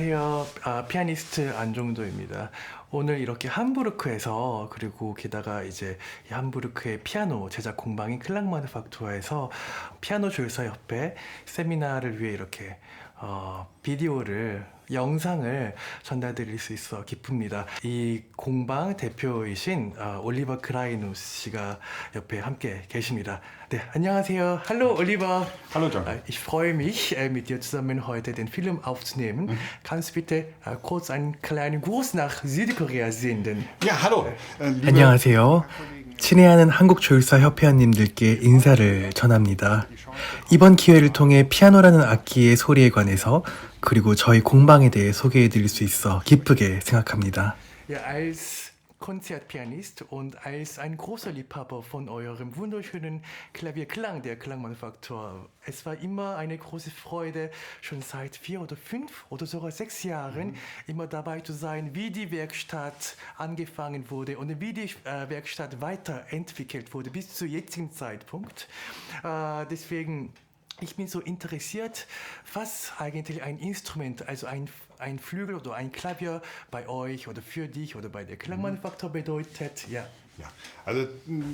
안녕하세요. 피아니스트 안종도입니다. 오늘 이렇게 함부르크에서 그리고 게다가 이제 이 함부르크의 피아노 제작 공방인 클랑마누팍투어에서 피아노 조율사협회 세미나를 위해 이렇게 비디오를 영상을 전달드릴 수 있어 기쁩니다. 이 공방 대표이신 올리버 크라이누스 씨가 옆에 함께 계십니다. 네, 안녕하세요. Hallo Oliver. Hallo John. Ich freue mich, mit dir zusammen heute den Film aufzunehmen. Kannst du bitte kurz einen kleinen Gruß nach Südkorea senden? Ja, hallo. 안녕하세요. 친애하는 한국 조율사 협회원님들께 인사를 전합니다. 이번 기회를 통해 피아노라는 악기의 소리에 관해서 그리고 저희 공방에 대해 소개해 드릴 수 있어 기쁘게 생각합니다. Ja, als Konzertpianist und als ein großer Liebhaber von eurem wunderschönen Klavierklang der Klangmanufaktur. Es war immer eine große Freude, schon seit 4 oder 5 oder sogar 6 Jahren immer dabei zu sein, wie die Werkstatt angefangen wurde und wie die Werkstatt weiterentwickelt wurde bis zu jetzigen Zeitpunkt. Deswegen ich bin so interessiert, was eigentlich ein Instrument, also ein Flügel oder ein Klavier bei euch oder für dich oder bei der Klangmanufaktur bedeutet. Ja.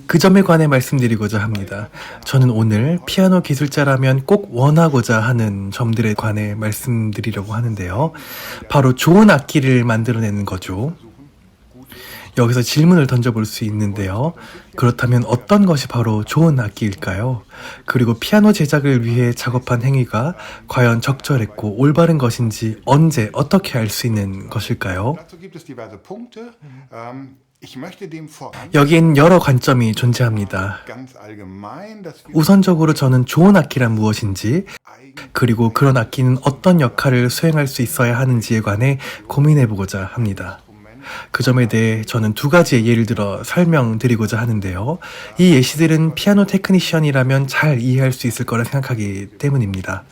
그 점에 관해 말씀드리고자 합니다. 저는 오늘 피아노 기술자라면 꼭 원하고자 하는 점들에 관해 말씀드리려고 하는데요. 바로 좋은 악기를 만들어내는 거죠. 여기서 질문을 던져볼 수 있는데요. 그렇다면 어떤 것이 바로 좋은 악기일까요? 그리고 피아노 제작을 위해 작업한 행위가 과연 적절했고 올바른 것인지 언제 어떻게 알 수 있는 것일까요? 여기엔 여러 관점이 존재합니다. 우선적으로 저는 좋은 악기란 무엇인지, 그리고 그런 악기는 어떤 역할을 수행할 수 있어야 하는지에 관해 고민해보고자 합니다. 그 점에 대해 저는 2가지의 예를 들어 설명드리고자 하는데요. 이 예시들은 피아노 테크니션이라면 잘 이해할 수 있을 거라 생각하기 때문입니다.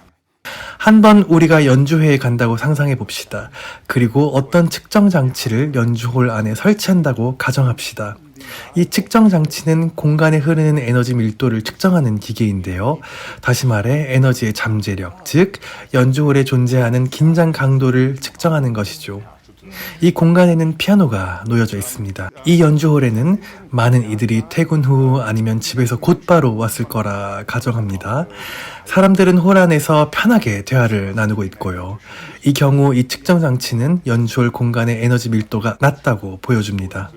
한번 우리가 연주회에 간다고 상상해 봅시다. 그리고 어떤 측정 장치를 연주홀 안에 설치한다고 가정합시다. 이 측정 장치는 공간에 흐르는 에너지 밀도를 측정하는 기계인데요. 다시 말해 에너지의 잠재력, 즉 연주홀에 존재하는 긴장 강도를 측정하는 것이죠. 이 공간에는 피아노가 놓여져 있습니다. 이 연주홀에는 많은 이들이 퇴근 후 아니면 집에서 곧바로 왔을 거라 가정합니다. 사람들은 홀 안에서 편하게 대화를 나누고 있고요. 이 경우 이 측정 장치는 연주홀 공간의 에너지 밀도가 낮다고 보여줍니다.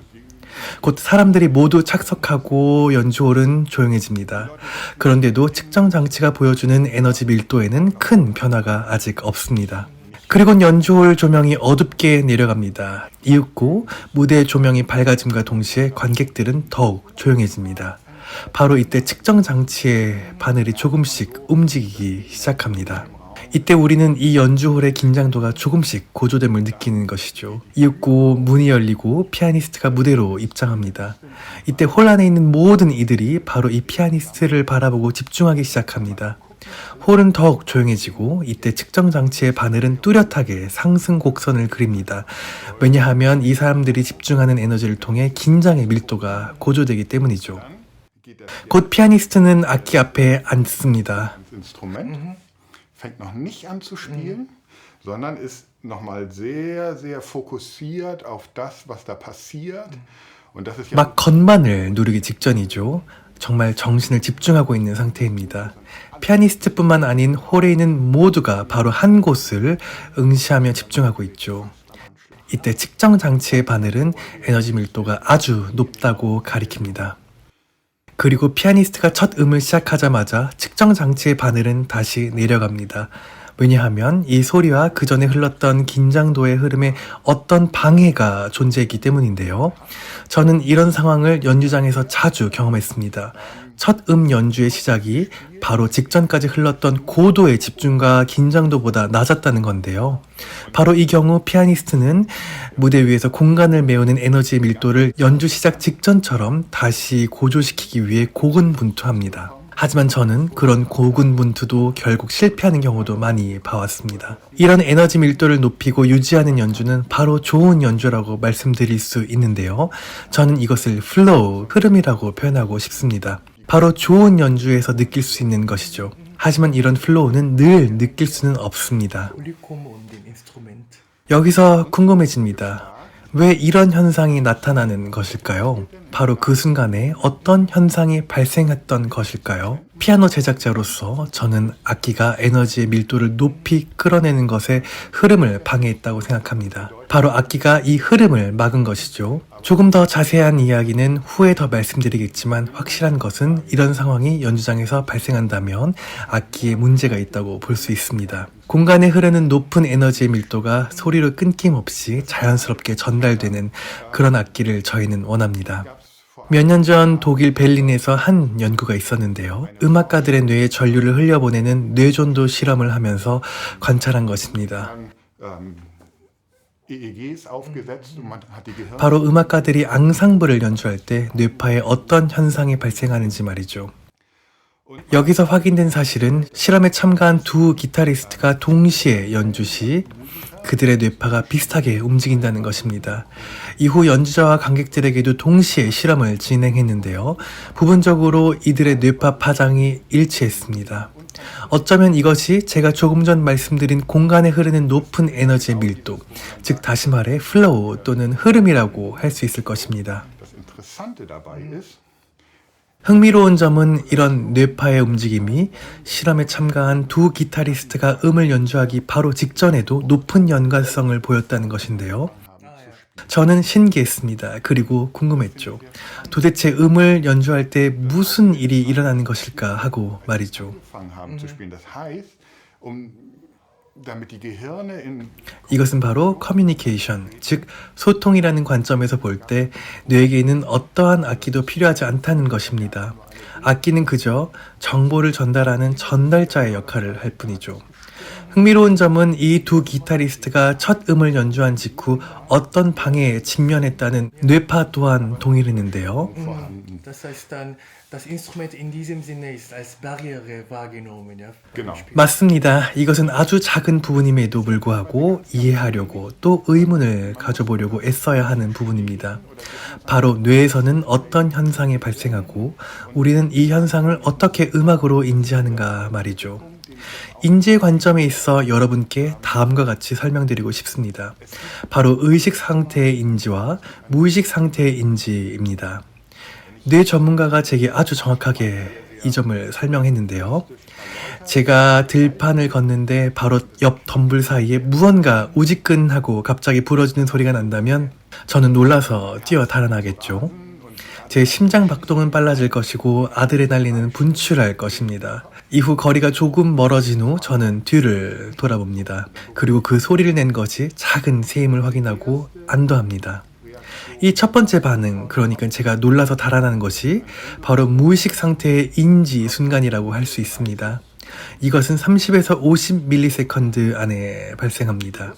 곧 사람들이 모두 착석하고 연주홀은 조용해집니다. 그런데도 측정 장치가 보여주는 에너지 밀도에는 큰 변화가 아직 없습니다. 그리고 연주홀 조명이 어둡게 내려갑니다. 이윽고 무대의 조명이 밝아짐과 동시에 관객들은 더욱 조용해집니다. 바로 이때 측정 장치의 바늘이 조금씩 움직이기 시작합니다. 이때 우리는 이 연주홀의 긴장도가 조금씩 고조됨을 느끼는 것이죠. 이윽고 문이 열리고 피아니스트가 무대로 입장합니다. 이때 홀 안에 있는 모든 이들이 바로 이 피아니스트를 바라보고 집중하기 시작합니다. 홀은 더욱 조용해지고 이때 측정 장치의 바늘은 뚜렷하게 상승 곡선을 그립니다. 왜냐하면 이 사람들이 집중하는 에너지를 통해 긴장의 밀도가 고조되기 때문이죠. 곧 피아니스트는 악기 앞에 앉습니다. Fängt noch nicht an zu spielen, sondern ist nochmal sehr, sehr fokussiert auf das, was da passiert. 막 건반을 누르기 직전이죠. 정말 정신을 집중하고 있는 상태입니다. 피아니스트뿐만 아닌 홀에 있는 모두가 바로 한 곳을 응시하며 집중하고 있죠. 이때 측정 장치의 바늘은 에너지 밀도가 아주 높다고 가리킵니다. 그리고 피아니스트가 첫 음을 시작하자마자 측정 장치의 바늘은 다시 내려갑니다. 왜냐하면 이 소리와 그 전에 흘렀던 긴장도의 흐름에 어떤 방해가 존재했기 때문인데요. 저는 이런 상황을 연주장에서 자주 경험했습니다. 첫 연주의 시작이 바로 직전까지 흘렀던 고도의 집중과 긴장도보다 낮았다는 건데요. 바로 이 경우 피아니스트는 무대 위에서 공간을 메우는 에너지의 밀도를 연주 시작 직전처럼 다시 고조시키기 위해 고군분투합니다. 하지만 저는 그런 고군분투도 결국 실패하는 경우도 많이 봐왔습니다. 이런 에너지 밀도를 높이고 유지하는 연주는 바로 좋은 연주라고 말씀드릴 수 있는데요. 저는 이것을 플로우, 흐름이라고 표현하고 싶습니다. 바로 좋은 연주에서 느낄 수 있는 것이죠. 하지만 이런 플로우는 늘 느낄 수는 없습니다. 여기서 궁금해집니다. 왜 이런 현상이 나타나는 것일까요? 바로 그 순간에 어떤 현상이 발생했던 것일까요? 피아노 제작자로서 저는 악기가 에너지의 밀도를 높이 끌어내는 것에 흐름을 방해했다고 생각합니다. 바로 악기가 이 흐름을 막은 것이죠. 조금 더 자세한 이야기는 후에 더 말씀드리겠지만 확실한 것은 이런 상황이 연주장에서 발생한다면 악기에 문제가 있다고 볼 수 있습니다. 공간에 흐르는 높은 에너지의 밀도가 소리로 끊김없이 자연스럽게 전달되는 그런 악기를 저희는 원합니다. 몇 년 전 독일 베를린에서 한 연구가 있었는데요. 음악가들의 뇌에 전류를 흘려보내는 뇌전도 실험을 하면서 관찰한 것입니다. 바로 음악가들이 앙상블을 연주할 때 뇌파에 어떤 현상이 발생하는지 말이죠. 여기서 확인된 사실은 실험에 참가한 두 기타리스트가 동시에 연주 시 그들의 뇌파가 비슷하게 움직인다는 것입니다. 이후 연주자와 관객들에게도 동시에 실험을 진행했는데요. 부분적으로 이들의 뇌파 파장이 일치했습니다. 어쩌면 이것이 제가 조금 전 말씀드린 공간에 흐르는 높은 에너지의 밀도, 즉 다시 말해 플로우 또는 흐름이라고 할 수 있을 것입니다. 흥미로운 점은 이런 뇌파의 움직임이 실험에 참가한 두 기타리스트가 음을 연주하기 바로 직전에도 높은 연관성을 보였다는 것인데요. 저는 신기했습니다. 그리고 궁금했죠. 도대체 음을 연주할 때 무슨 일이 일어나는 것일까 하고 말이죠. 이것은 바로 커뮤니케이션, 즉 소통이라는 관점에서 볼 때 뇌에게는 어떠한 악기도 필요하지 않다는 것입니다. 악기는 그저 정보를 전달하는 전달자의 역할을 할 뿐이죠. 흥미로운 점은 이 두 기타리스트가 첫 음을 연주한 직후 어떤 방해에 직면했다는 뇌파 또한 동일했는데요. 맞습니다. 이것은 아주 작은 부분임에도 불구하고 이해하려고 또 의문을 가져보려고 애써야 하는 부분입니다. 바로 뇌에서는 어떤 현상이 발생하고 우리는 이 현상을 어떻게 음악으로 인지하는가 말이죠. 인지의 관점에 있어 여러분께 다음과 같이 설명드리고 싶습니다. 바로 의식 상태의 인지와 무의식 상태의 인지입니다. 뇌 전문가가 제게 아주 정확하게 이 점을 설명했는데요. 제가 들판을 걷는데 바로 옆 덤불 사이에 무언가 우지끈하고 갑자기 부러지는 소리가 난다면 저는 놀라서 뛰어 달아나겠죠. 제 심장 박동은 빨라질 것이고 아드레날린은 분출할 것입니다. 이후 거리가 조금 멀어진 후 저는 뒤를 돌아봅니다. 그리고 그 소리를 낸 것이 작은 새임을 확인하고 안도합니다. 이 첫 번째 반응, 그러니까 제가 놀라서 달아나는 것이 바로 무의식 상태의 인지 순간이라고 할 수 있습니다. 이것은 30에서 50ms 안에 발생합니다.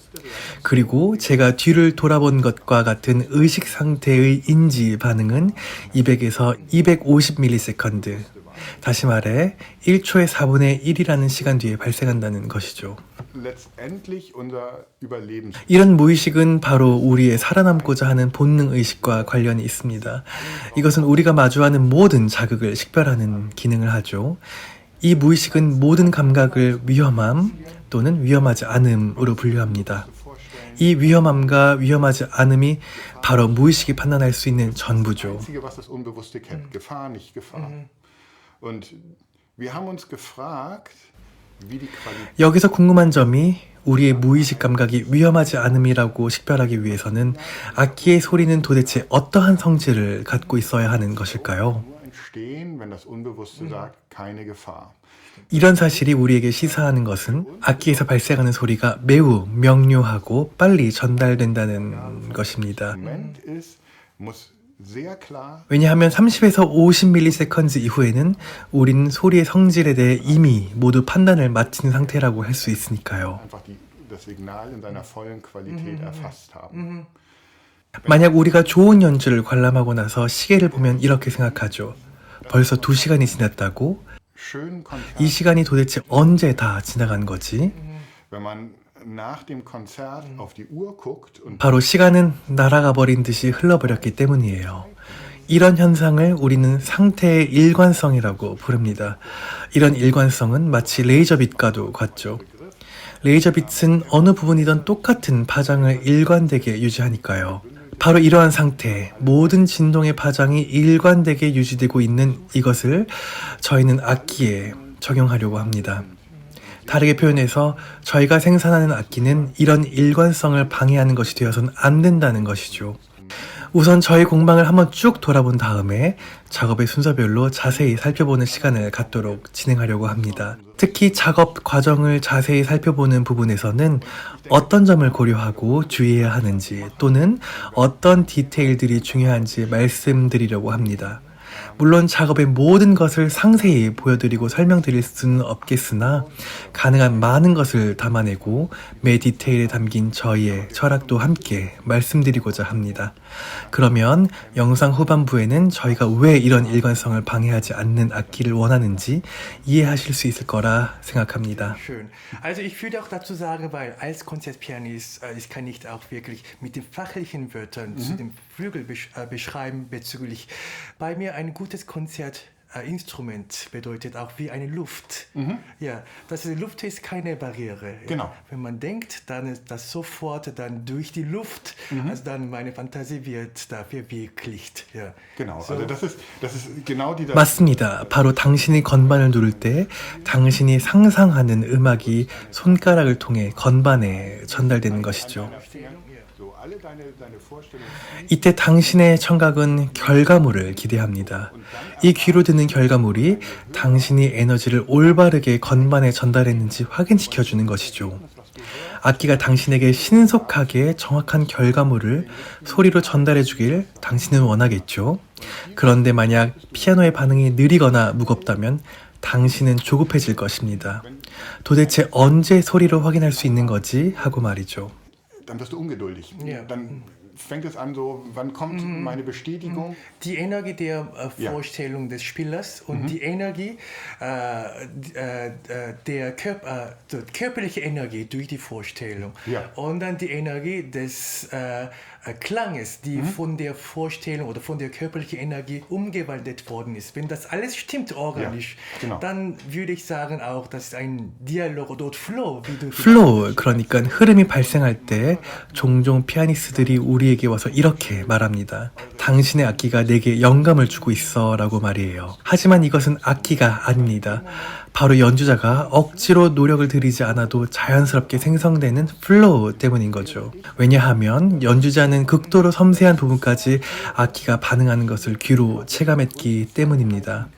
그리고 제가 뒤를 돌아본 것과 같은 의식 상태의 인지 반응은 200에서 250ms, 다시 말해 1초의 4분의 1이라는 시간 뒤에 발생한다는 것이죠. 이런 무의식은 바로 우리의 살아남고자 하는 본능의식과 관련이 있습니다. 이것은 우리가 마주하는 모든 자극을 식별하는 기능을 하죠. 이 무의식은 모든 감각을 위험함 또는 위험하지 않음으로 분류합니다. 이 위험함과 위험하지 않음이 바로 무의식이 판단할 수 있는 전부죠. 여기서 궁금한 점이 우리의 무의식 감각이 위험하지 않음이라고 식별하기 위해서는 악기의 소리는 도대체 어떠한 성질을 갖고 있어야 하는 것일까요? 이런 사실이 우리에게 시사하는 것은 악기에서 발생하는 소리가 매우 명료하고 빨리 전달된다는 것입니다. 왜냐하면 30에서 50ms 이후에는 우리는 소리의 성질에 대해 이미 모두 판단을 마친 상태라고 할 수 있으니까요. 만약 우리가 좋은 연주를 관람하고 나서 시계를 보면 이렇게 생각하죠. 벌써 2시간이 지났다고? 이 시간이 도대체 언제 다 지나간 거지? 바로 시간은 날아가 버린 듯이 흘러버렸기 때문이에요. 이런 현상을 우리는 상태의 일관성이라고 부릅니다. 이런 일관성은 마치 레이저빛과도 같죠. 레이저 빗은 어느 부분이든 똑같은 파장을 일관되게 유지하니까요. 바로 이러한 상태, 모든 진동의 파장이 일관되게 유지되고 있는 이것을 저희는 악기에 적용하려고 합니다. 다르게 표현해서 저희가 생산하는 악기는 이런 일관성을 방해하는 것이 되어서는 안 된다는 것이죠. 우선 저희 공방을 한번 쭉 돌아본 다음에 작업의 순서별로 자세히 살펴보는 시간을 갖도록 진행하려고 합니다. 특히 작업 과정을 자세히 살펴보는 부분에서는 어떤 점을 고려하고 주의해야 하는지 또는 어떤 디테일들이 중요한지 말씀드리려고 합니다. 물론 작업의 모든 것을 상세히 보여드리고 설명드릴 수는 없겠으나 가능한 많은 것을 담아내고 매 디테일에 담긴 저희의 철학도 함께 말씀드리고자 합니다. 그러면 영상 후반부에는 저희가 왜 이런 일관성을 방해하지 않는 악기를 원하는지 이해하실 수 있을 거라 생각합니다. Schön. Also ich würde auch dazu sagen, weil als Konzertpianist, ich kann nicht auch wirklich mit den fachlichen Wörtern zu dem Flügel beschreiben bezüglich. Bei mir ein gutes Konzertinstrument bedeutet auch wie eine Luft. Ja, das Luft ist keine Barriere. Genau. Ja. Wenn man denkt, dann ist das sofort dann durch die Luft, also dann meine Fantasie wird da verwirklicht. Ja. Genau, also das ist genau dieser... 맞습니다. 바로 당신이 건반을 누를 때 당신이 상상하는 음악이 손가락을 통해 건반에 전달되는 것이죠. So, alle deine Vorstellungen... 이때 당신의 청각은 결과물을 기대합니다. 이 귀로 듣는 결과물이 당신이 에너지를 올바르게 건반에 전달했는지 확인시켜주는 것이죠. 악기가 당신에게 신속하게 정확한 결과물을 소리로 전달해주길 당신은 원하겠죠. 그런데 만약 피아노의 반응이 느리거나 무겁다면 당신은 조급해질 것입니다. 도대체 언제 소리로 확인할 수 있는 거지? 하고 말이죠. Dann wirst du ungeduldig. Ja. Dann fängt es an so, wann kommt meine Bestätigung? Die Energie der Vorstellung des Spielers und die Energie der körperliche Energie durch die Vorstellung. Ja. Und dann die Energie des Klanges, die von der Vorstellung oder von der körperlichen Energie umgewandelt worden ist. Wenn das alles stimmt organisch, genau. dann würde ich sagen auch, das ist ein Dialog oder Flow. Wie du 플로우, 그러니까 흐름이 발생할 때 종종 피아니스트들이 우리에게 와서 이렇게 말합니다. 당신의 악기가 내게 영감을 주고 있어 라고 말이에요. 하지만 이것은 악기가 아닙니다. 바로 연주자가 억지로 노력을 들이지 않아도 자연스럽게 생성되는 플로우 때문인 거죠. 왜냐하면 연주자는 극도로 섬세한 부분까지 악기가 반응하는 것을 귀로 체감했기 때문입니다.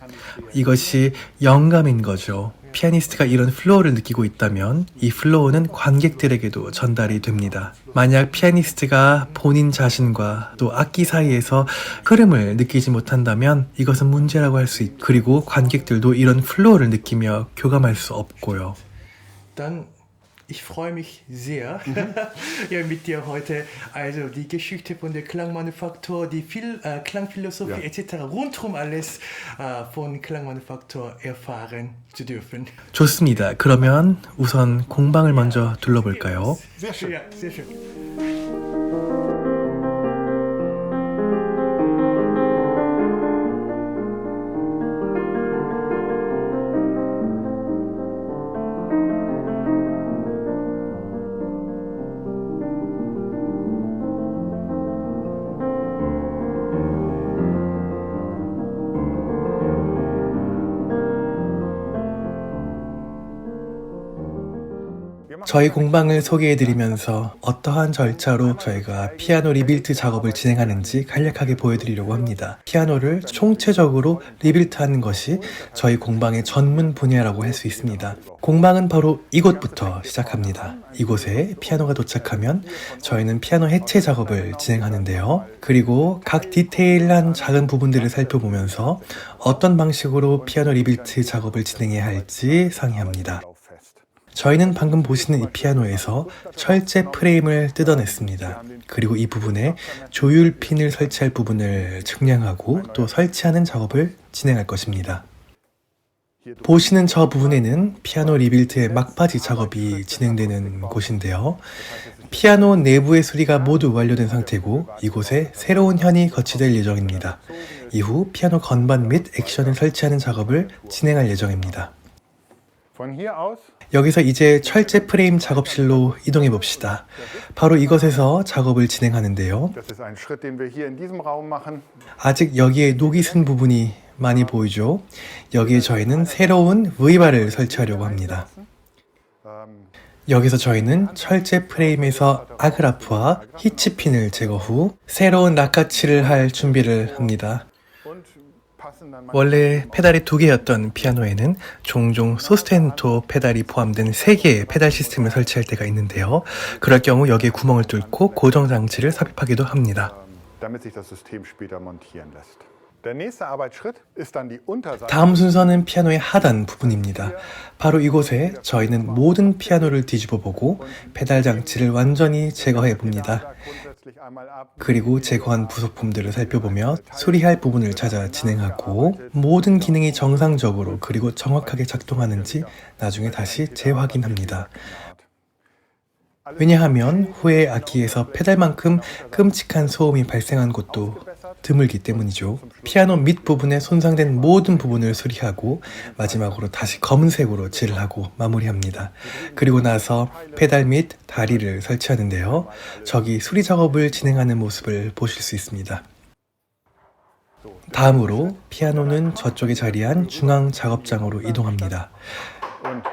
이것이 영감인 거죠. 피아니스트가 이런 플로우를 느끼고 있다면 이 플로우는 관객들에게도 전달이 됩니다. 만약 피아니스트가 본인 자신과 또 악기 사이에서 흐름을 느끼지 못한다면 이것은 문제라고 할 수 있고 그리고 관객들도 이런 플로우를 느끼며 교감할 수 없고요. Dann ich freue mich sehr, ja, mit dir heute also die Geschichte von der Klangmanufaktur, die Klangphilosophie etc. rundherum alles von Klangmanufaktur erfahren zu dürfen. 좋습니다. 그러면 우선 공방을 먼저 둘러볼까요? Sehr schön. Ja, sehr schön. 저희 공방을 소개해드리면서 어떠한 절차로 저희가 피아노 리빌트 작업을 진행하는지 간략하게 보여드리려고 합니다. 피아노를 총체적으로 리빌트하는 것이 저희 공방의 전문 분야라고 할 수 있습니다. 공방은 바로 이곳부터 시작합니다. 이곳에 피아노가 도착하면 저희는 피아노 해체 작업을 진행하는데요. 그리고 각 디테일한 작은 부분들을 살펴보면서 어떤 방식으로 피아노 리빌트 작업을 진행해야 할지 상의합니다. 저희는 방금 보시는 이 피아노에서 철제 프레임을 뜯어냈습니다. 그리고 이 부분에 조율 핀을 설치할 부분을 측량하고 또 설치하는 작업을 진행할 것입니다. 보시는 저 부분에는 피아노 리빌트의 막바지 작업이 진행되는 곳인데요. 피아노 내부의 수리가 모두 완료된 상태고 이곳에 새로운 현이 거치될 예정입니다. 이후 피아노 건반 및 액션을 설치하는 작업을 진행할 예정입니다. Von hier aus 여기서 이제 철제 프레임 작업실로 이동해 봅시다. 바로 이것에서 작업을 진행하는데요. das ist ein Schritt, den wir hier in diesem Raum machen. 아직 여기에 녹이 쓴 부분이 많이 보이죠? 여기에 저희는 새로운 V바를 설치하려고 합니다. 여기서 저희는 철제 프레임에서 아그라프와 히치핀을 제거 후 새로운 락카치를 할 준비를 합니다. Und passen dann 원래 페달이 2개였던 피아노에는 종종 소스텐토 페달이 포함된 3개의 페달 시스템을 설치할 때가 있는데요. 그럴 경우 여기에 구멍을 뚫고 고정 장치를 삽입하기도 합니다. damit sich das System später montieren lässt. Der nächste Arbeitsschritt ist dann die Unterseite. 다음 순서는 피아노의 하단 부분입니다. 바로 이곳에 저희는 모든 피아노를 뒤집어 보고 페달 장치를 완전히 제거해 봅니다. Grundsätzlich einmal ab. 그리고 제거한 부속품들을 살펴보며 수리할 부분을 찾아 진행하고 모든 기능이 정상적으로 그리고 정확하게 작동하는지 나중에 다시 재확인합니다. 왜냐하면 후에 악기에서 페달만큼 끔찍한 소음이 발생한 곳도 드물기 때문이죠. 피아노 밑부분에 손상된 모든 부분을 수리하고 마지막으로 다시 검은색으로 칠을 하고 마무리합니다. 그리고 나서 페달 및 다리를 설치하는데요. 저기 수리 작업을 진행하는 모습을 보실 수 있습니다. 다음으로 피아노는 저쪽에 자리한 중앙 작업장으로 이동합니다. Und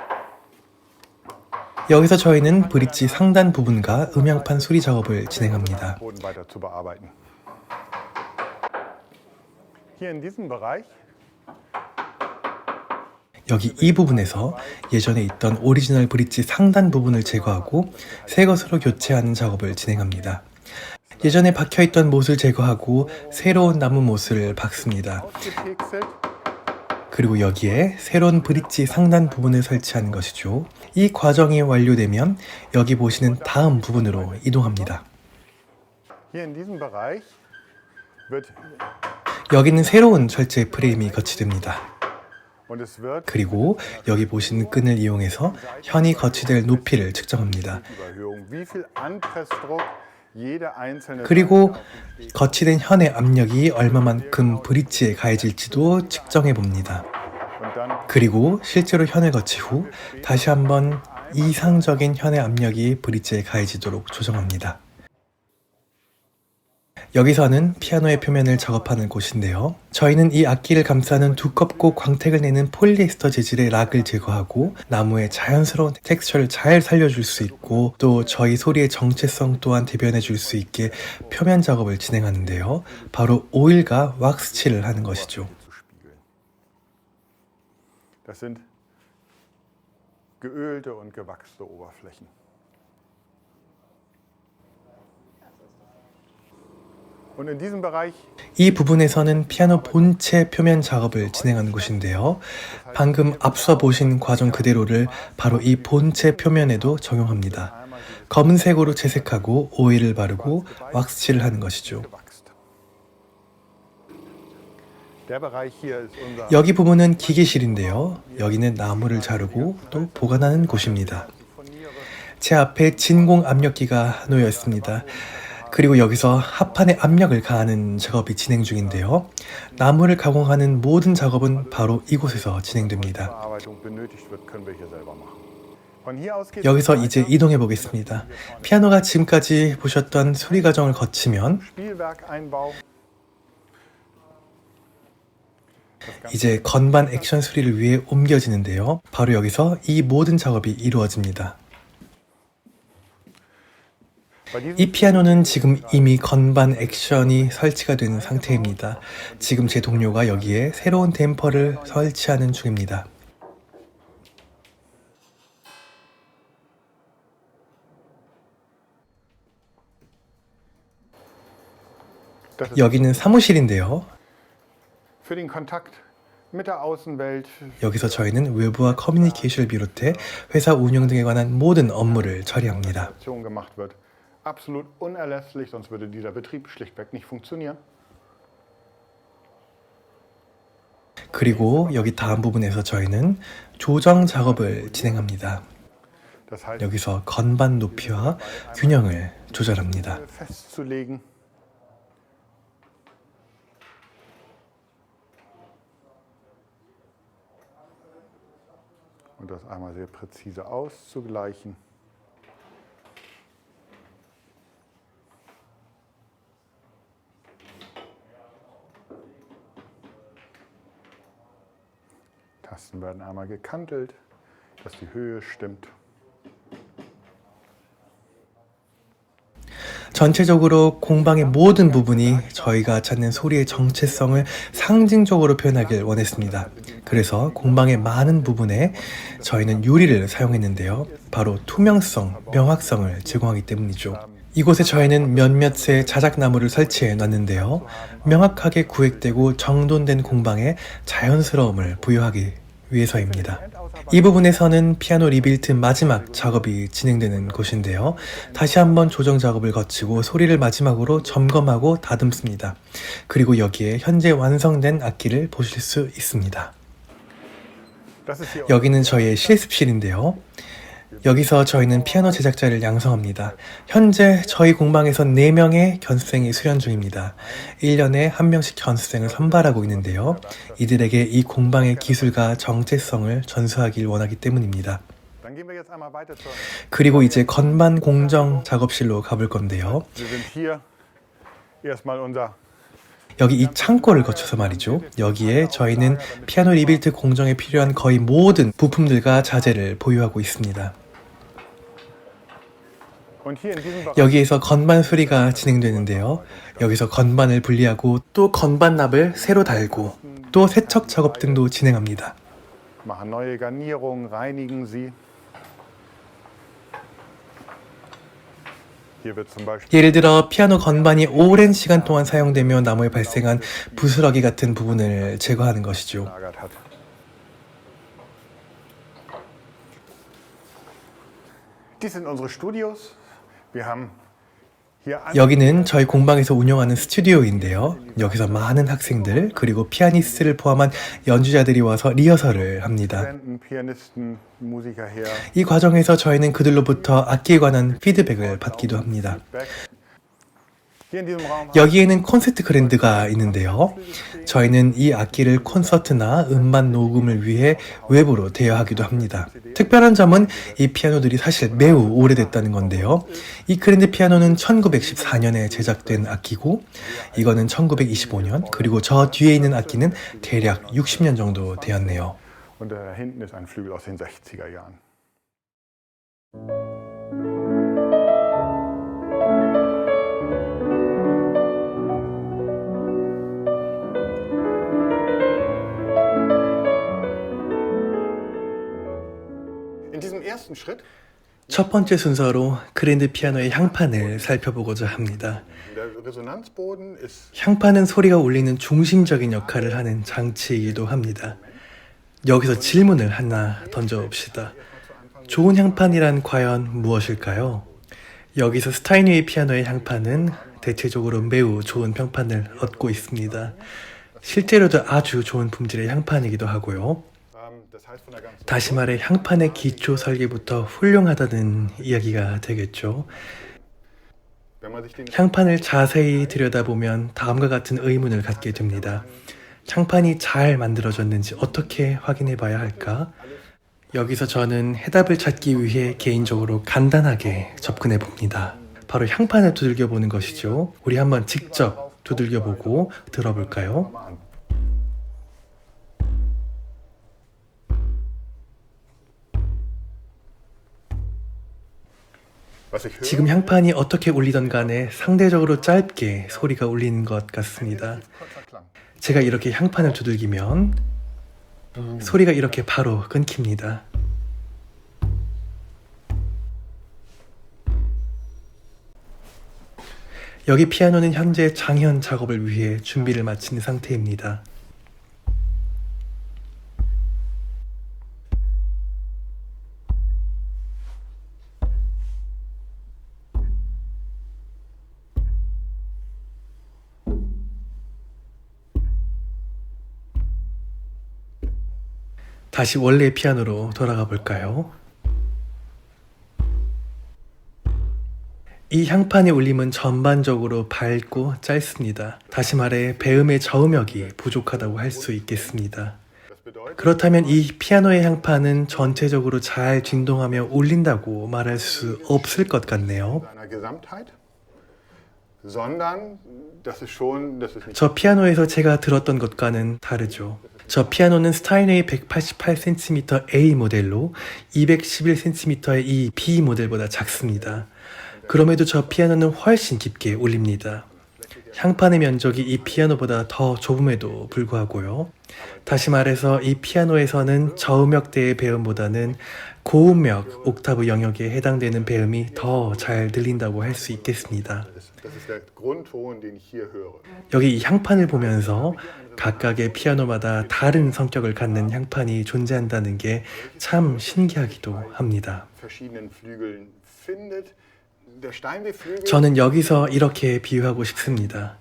여기서 저희는 브릿지 상단 부분과 음향판 수리 작업을 진행합니다. Boden weiter zu bearbeiten. Hier in diesem Bereich 여기 이 부분에서 예전에 있던 오리지널 브릿지 상단 부분을 제거하고 새 것으로 교체하는 작업을 진행합니다. 예전에 박혀있던 못을 제거하고 새로운 나무 못을 박습니다. ausgepixelt. 그리고 여기에 새로운 브릿지 상단 부분을 설치하는 것이죠. 이 과정이 완료되면 여기 보시는 다음 부분으로 이동합니다. Hier in diesem Bereich wird 여기는 새로운 철제 프레임이 거치됩니다. und es wird 그리고 여기 보시는 끈을 이용해서 현이 거치될 높이를 측정합니다. Überhöhung, wie viel Anpressdruck jede einzelne 그리고 거치된 현의 압력이 얼마만큼 브릿지에 가해질지도 측정해 봅니다. und dann 그리고 실제로 현을 거치 후 다시 한번 이상적인 현의 압력이 브릿지에 가해지도록 조정합니다. 여기서는 피아노의 표면을 작업하는 곳인데요. 저희는 이 악기를 감싸는 두껍고 광택을 내는 폴리에스터 재질의 락을 제거하고 나무의 자연스러운 텍스처를 잘 살려줄 수 있고 또 저희 소리의 정체성 또한 대변해 줄 수 있게 표면 작업을 진행하는데요. 바로 오일과 왁스 칠을 하는 것이죠. zu spiegeln. Das sind geölte und gewachste Oberflächen. Und in diesem Bereich 이 부분에서는 피아노 본체 표면 작업을 진행하는 곳인데요. 방금 앞서 보신 과정 그대로를 바로 이 본체 표면에도 적용합니다. 검은색으로 채색하고 오일을 바르고 왁스칠을 하는 것이죠. gewachst. Der Bereich hier ist unser 여기 부분은 기계실인데요. 여기는 나무를 자르고 또 보관하는 곳입니다. 제 앞에 진공 압력기가 놓여 있습니다. 그리고 여기서 합판에 압력을 가하는 작업이 진행 중인데요. 나무를 가공하는 모든 작업은 바로 이곳에서 진행됩니다. Bearbeitung benötigt wird, können wir hier selber machen. Von hier aus geht 여기서 이제 이동해 보겠습니다. 피아노가 지금까지 보셨던 수리 과정을 거치면 Spielwerk Einbau. 이제 건반 액션 수리를 위해 옮겨지는데요. 바로 여기서 이 모든 작업이 이루어집니다. Bei diesem 이 피아노는 지금 이미 건반 액션이 설치가 된 상태입니다. 지금 제 동료가 여기에 새로운 댐퍼를 설치하는 중입니다. das ist 여기는 사무실인데요. für den Kontakt mit der Außenwelt. 여기서 저희는 외부와 커뮤니케이션을 비롯해 회사 운영 등에 관한 모든 업무를 처리합니다. Aktion gemacht wird. Absolut unerlässlich, sonst würde dieser Betrieb schlichtweg nicht funktionieren. 그리고 여기 다음 부분에서 저희는 조정 작업을 진행합니다. Das heißt, 여기서 건반 높이와 균형을 조절합니다. festzulegen. und das einmal sehr präzise auszugleichen. Tasten werden einmal gekantelt, dass die Höhe stimmt. 전체적으로 공방의 모든 부분이 저희가 찾는 소리의 정체성을 상징적으로 표현하길 원했습니다. 그래서 공방의 많은 부분에 저희는 유리를 사용했는데요. 바로 투명성, 명확성을 제공하기 때문이죠. 이곳에 저희는 몇몇의 자작나무를 설치해 놨는데요. 명확하게 구획되고 정돈된 공방에 자연스러움을 부여하기 위해서입니다. 이 부분에서는 피아노 리빌트 마지막 작업이 진행되는 곳인데요. 다시 한번 조정 작업을 거치고 소리를 마지막으로 점검하고 다듬습니다. 그리고 여기에 현재 완성된 악기를 보실 수 있습니다. 여기는 저희의 실습실인데요. 여기서 저희는 피아노 제작자를 양성합니다. 현재 저희 공방에서 4명의 견수생이 수련 중입니다. 1년에 1명씩 견수생을 선발하고 있는데요. 이들에게 이 공방의 기술과 정체성을 전수하길 원하기 때문입니다. 그리고 이제 건반 공정 작업실로 가볼 건데요. 여기 이 창고를 거쳐서 말이죠. 여기에 저희는 피아노 리빌트 공정에 필요한 거의 모든 부품들과 자재를 보유하고 있습니다. 여기에서 건반 수리가 진행되는데요. 여기서 건반을 분리하고 또 건반납을 새로 달고 또 세척 작업 등도 진행합니다. 예를 들어 피아노 건반이 오랜 시간 동안 사용되며 나무에 발생한 부스러기 같은 부분을 제거하는 것이죠. Dies sind unsere Studios. Wir haben 여기는 저희 공방에서 운영하는 스튜디오인데요. 여기서 많은 학생들 그리고 피아니스트를 포함한 연주자들이 와서 리허설을 합니다. 이 과정에서 저희는 그들로부터 악기에 관한 피드백을 받기도 합니다. 여기에는 콘서트 그랜드가 있는데요. 저희는 이 악기를 콘서트나 음반 녹음을 위해 외부로 대여하기도 합니다. 특별한 점은 이 피아노들이 사실 매우 오래됐다는 건데요. 이 그랜드 피아노는 1914년에 제작된 악기고 이거는 1925년 그리고 저 뒤에 있는 악기는 대략 60년 정도 되었네요. Und da hinten ist ein Flügel aus den 60er Jahren. In diesem ersten Schritt 첫 번째 순서로 그랜드 피아노의 향판을 살펴보고자 합니다. der Resonanzboden ist 향판은 소리가 울리는 중심적인 역할을 하는 장치이기도 합니다. 여기서 질문을 하나 던져봅시다. 좋은 향판이란 과연 무엇일까요? 여기서 스타이니의 피아노의 향판은 대체적으로 매우 좋은 평판을 얻고 있습니다. 실제로도 아주 좋은 품질의 향판이기도 하고요. das heißt von der ganzen 다시 말해 향판의 기초 설계부터 훌륭하다는 이야기가 되겠죠. wenn man sich den 향판을 자세히 들여다보면 다음과 같은 의문을 갖게 됩니다. 향판이 잘 만들어졌는지 어떻게 확인해 봐야 할까? 여기서 저는 해답을 찾기 위해 개인적으로 간단하게 접근해 봅니다. 바로 향판을 두들겨 보는 것이죠. 우리 한번 직접 두들겨 보고 들어볼까요? was ich höre, 지금 향판이 어떻게 울리던 간에 상대적으로 짧게 소리가 울리는 것 같습니다. kurzer Klang. 제가 이렇게 향판을 두들기면 소리가 이렇게 바로 끊깁니다. 여기 피아노는 현재 장현 작업을 위해 준비를 마친 상태입니다. 다시 원래의 피아노로 돌아가 볼까요? 이 향판의 울림은 전반적으로 밝고 짧습니다. 다시 말해 배음의 저음역이 부족하다고 할 수 있겠습니다. Das bedeutet, 그렇다면 이 피아노의 향판은 전체적으로 잘 진동하며 울린다고 말할 수 없을 것 같네요. seiner Gesamtheit, sondern das ist nicht 저 피아노에서 제가 들었던 것과는 다르죠. 저 피아노는 스타인웨이 188cm A 모델로 211cm의 이 B 모델보다 작습니다. 그럼에도 저 피아노는 훨씬 깊게 울립니다. 향판의 면적이 이 피아노보다 더 좁음에도 불구하고요. 다시 말해서 이 피아노에서는 저음역대의 배음보다는 고음역 옥타브 영역에 해당되는 배음이 더 잘 들린다고 할 수 있겠습니다. Das ist der Grundton, den ich hier höre. 여기 이 향판을 보면서 각각의 피아노마다 다른 성격을 갖는 향판이 존재한다는 게 참 신기하기도 합니다. Verschiedenen Flügeln findet. Der Steinway-Flügel 저는 여기서 이렇게 비유하고 싶습니다.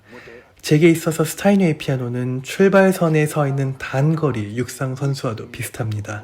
제게 있어서 스타인웨이 피아노는 출발선에 서 있는 단거리 육상 선수와도 비슷합니다.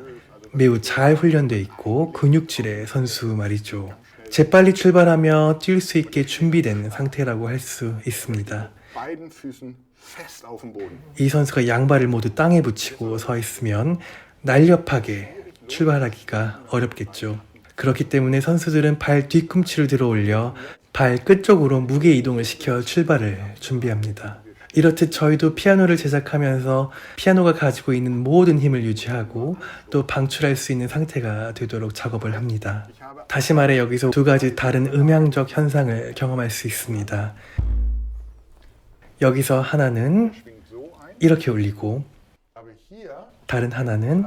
매우 잘 훈련되어 있고 근육질의 선수 말이죠. 재빨리 출발하며 뛸 수 있게 준비된 상태라고 할 수 있습니다. beiden Füßen fest auf dem Boden. 이 선수가 양발을 모두 땅에 붙이고 서 있으면 날렵하게 출발하기가 어렵겠죠. 그렇기 때문에 선수들은 발 뒤꿈치를 들어 올려 발 끝쪽으로 무게 이동을 시켜 출발을 준비합니다. 이렇듯 저희도 피아노를 제작하면서 피아노가 가지고 있는 모든 힘을 유지하고 또 방출할 수 있는 상태가 되도록 작업을 합니다. 다시 말해 여기서 두 가지 다른 음향적 현상을 경험할 수 있습니다. 여기서 하나는 Schwingt so ein, 이렇게 울리고 aber hier 다른 하나는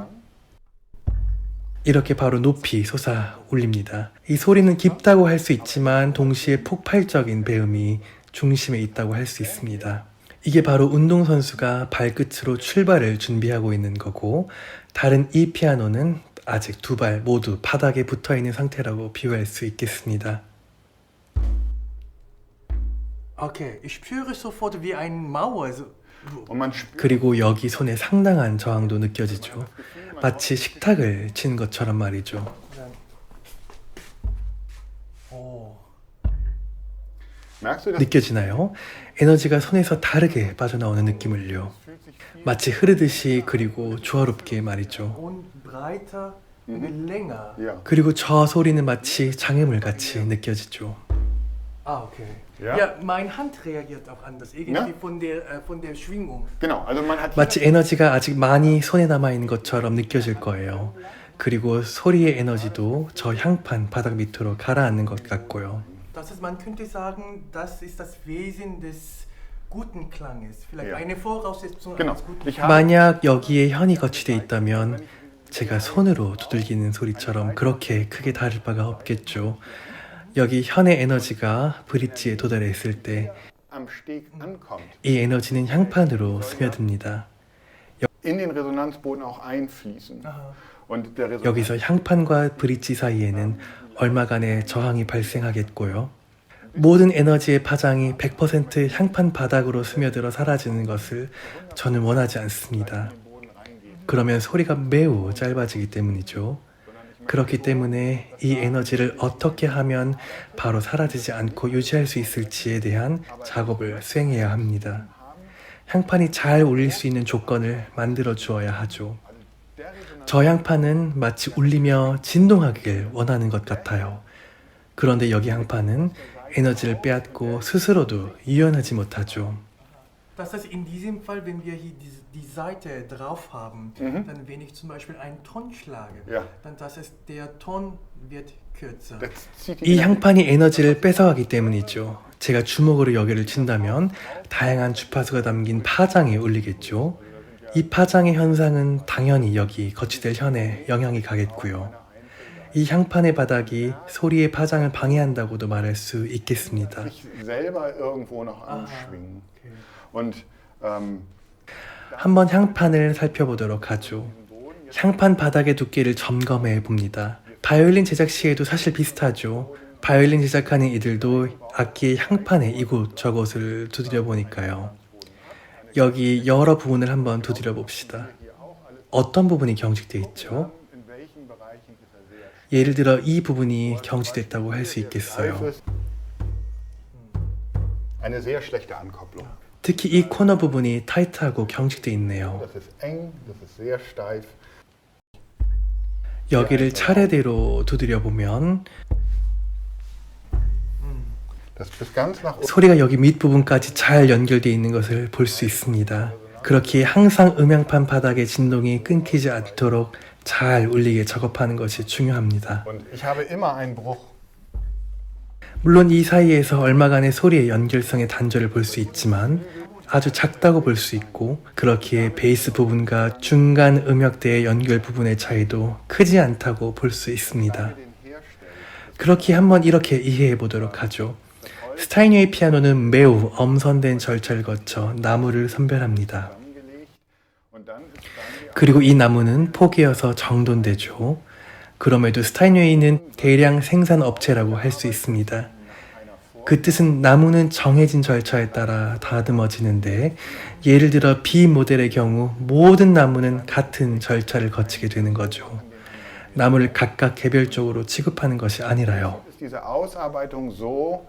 이렇게 바로 높이 솟아 울립니다. 이 소리는 깊다고 할 수 있지만 동시에 폭발적인 배음이 중심에 있다고 할 수 있습니다. 이게 바로 운동선수가 발끝으로 출발을 준비하고 있는 거고 다른 이 피아노는 아직 두 발 모두 바닥에 붙어 있는 상태라고 비유할 수 있겠습니다. Okay, ich spüre sofort wie eine Mauer. und man spürt 그리고 여기 손에 상당한 저항도 느껴지죠. 마치 식탁을 친 것처럼 말이죠. Oh. merkst du das? 느껴지나요? 에너지가 손에서 다르게 빠져나오는 느낌을요. 마치 흐르듯이 그리고 조화롭게 말이죠. Und breiter und länger. Ja. 그리고 저 소리는 마치 장애물같이 느껴지죠. Ah, okay. Ja? Ja, meine Hand reagiert auch anders. Irgendwie Ja? von der Schwingung. Genau, also man hat hier 마치 에너지가 아직 많이 손에 남아있는 것처럼 느껴질 거예요. 그리고 소리의 에너지도 저 향판 바닥 밑으로 가라앉는 것 같고요. Das ist, man könnte sagen, das ist das Wesen des guten Klanges. Vielleicht Ja. eine Voraussetzung genau. eines guten Ich habe 만약 여기에 현이 거치되어 있다면 제가 손으로 두들기는 소리처럼 그렇게 크게 다를 바가 없겠죠. 여기 현의 에너지가 브릿지에 도달했을 때 이 am Steg ankommt, 에너지는 향판으로 스며듭니다. in den Resonanzboden auch einfließen. Und der Resonanz 여기서 향판과 브릿지 사이에는 얼마간의 저항이 발생하겠고요. 모든 에너지의 파장이 100% 향판 바닥으로 스며들어 사라지는 것을 저는 원하지 않습니다. 그러면 소리가 매우 짧아지기 때문이죠. 그렇기 때문에 이 에너지를 어떻게 하면 바로 사라지지 않고 유지할 수 있을지에 대한 작업을 수행해야 합니다. 향판이 잘 울릴 수 있는 조건을 만들어 주어야 하죠. 저 향판은 마치 울리며 진동하길 원하는 것 같아요. 그런데 여기 향판은 에너지를 빼앗고 스스로도 유연하지 못하죠. Das heißt, in diesem Fall, wenn wir hier die Seite drauf haben, dann wenn ich zum Beispiel einen Ton schlage, Ja. dann das heißt, der Ton wird kürzer. das zieht 이 die 향판이 에너지를 뺏어가기 때문이죠. 제가 주먹으로 여기를 친다면 다양한 주파수가 담긴 파장이 울리겠죠. 이 파장의 현상은 당연히 여기 거치될 현에 영향이 가겠고요. 이 향판의 바닥이 소리의 파장을 방해한다고도 말할 수 있겠습니다. sich selber irgendwo noch anschwingen. Und 한번 향판을 살펴보도록 하죠. 향판 바닥의 두께를 점검해 봅니다. 바이올린 제작 시에도 사실 비슷하죠. 바이올린 제작하는 이들도 악기의 향판에 이곳저곳을 두드려 보니까요. 여기 여러 부분을 한번 두드려 봅시다. 어떤 부분이 경직되어 있죠? in welchen Bereichen ist er sehr 예를 들어 이 부분이 경직됐다고 할 수 steif 있겠어요. ist. Eine sehr schlechte Ankopplung. 특히 이 코너 부분이 타이트하고 경직돼 있네요. Das ist eng, das ist sehr steif. 여기를 차례대로 두드려 보면 Das bis ganz nach unten. 소리가 여기 밑부분까지 잘 연결되어 있는 것을 볼 수 있습니다. 그렇기에 항상 음향판 바닥의 진동이 끊기지 않도록 잘 울리게 작업하는 것이 중요합니다. Und ich habe immer einen Bruch. 물론 이 사이에서 얼마간의 소리의 연결성의 단절을 볼 수 있지만 아주 작다고 볼 수 있고, 그렇기에 베이스 부분과 중간 음역대의 연결 부분의 차이도 크지 않다고 볼 수 있습니다. 그렇기에 한번 이렇게 이해해 보도록 하죠. 스타인웨이 피아노는 매우 엄선된 절차를 거쳐 나무를 선별합니다. 그리고 이 나무는 포개어서 정돈되죠. 그럼에도 스타인웨이는 대량 생산 업체라고 할 수 있습니다. 그 뜻은 나무는 정해진 절차에 따라 다듬어지는데, 예를 들어 B 모델의 경우 모든 나무는 같은 절차를 거치게 되는 거죠. 나무를 각각 개별적으로 취급하는 것이 아니라요. Ist diese Ausarbeitung so,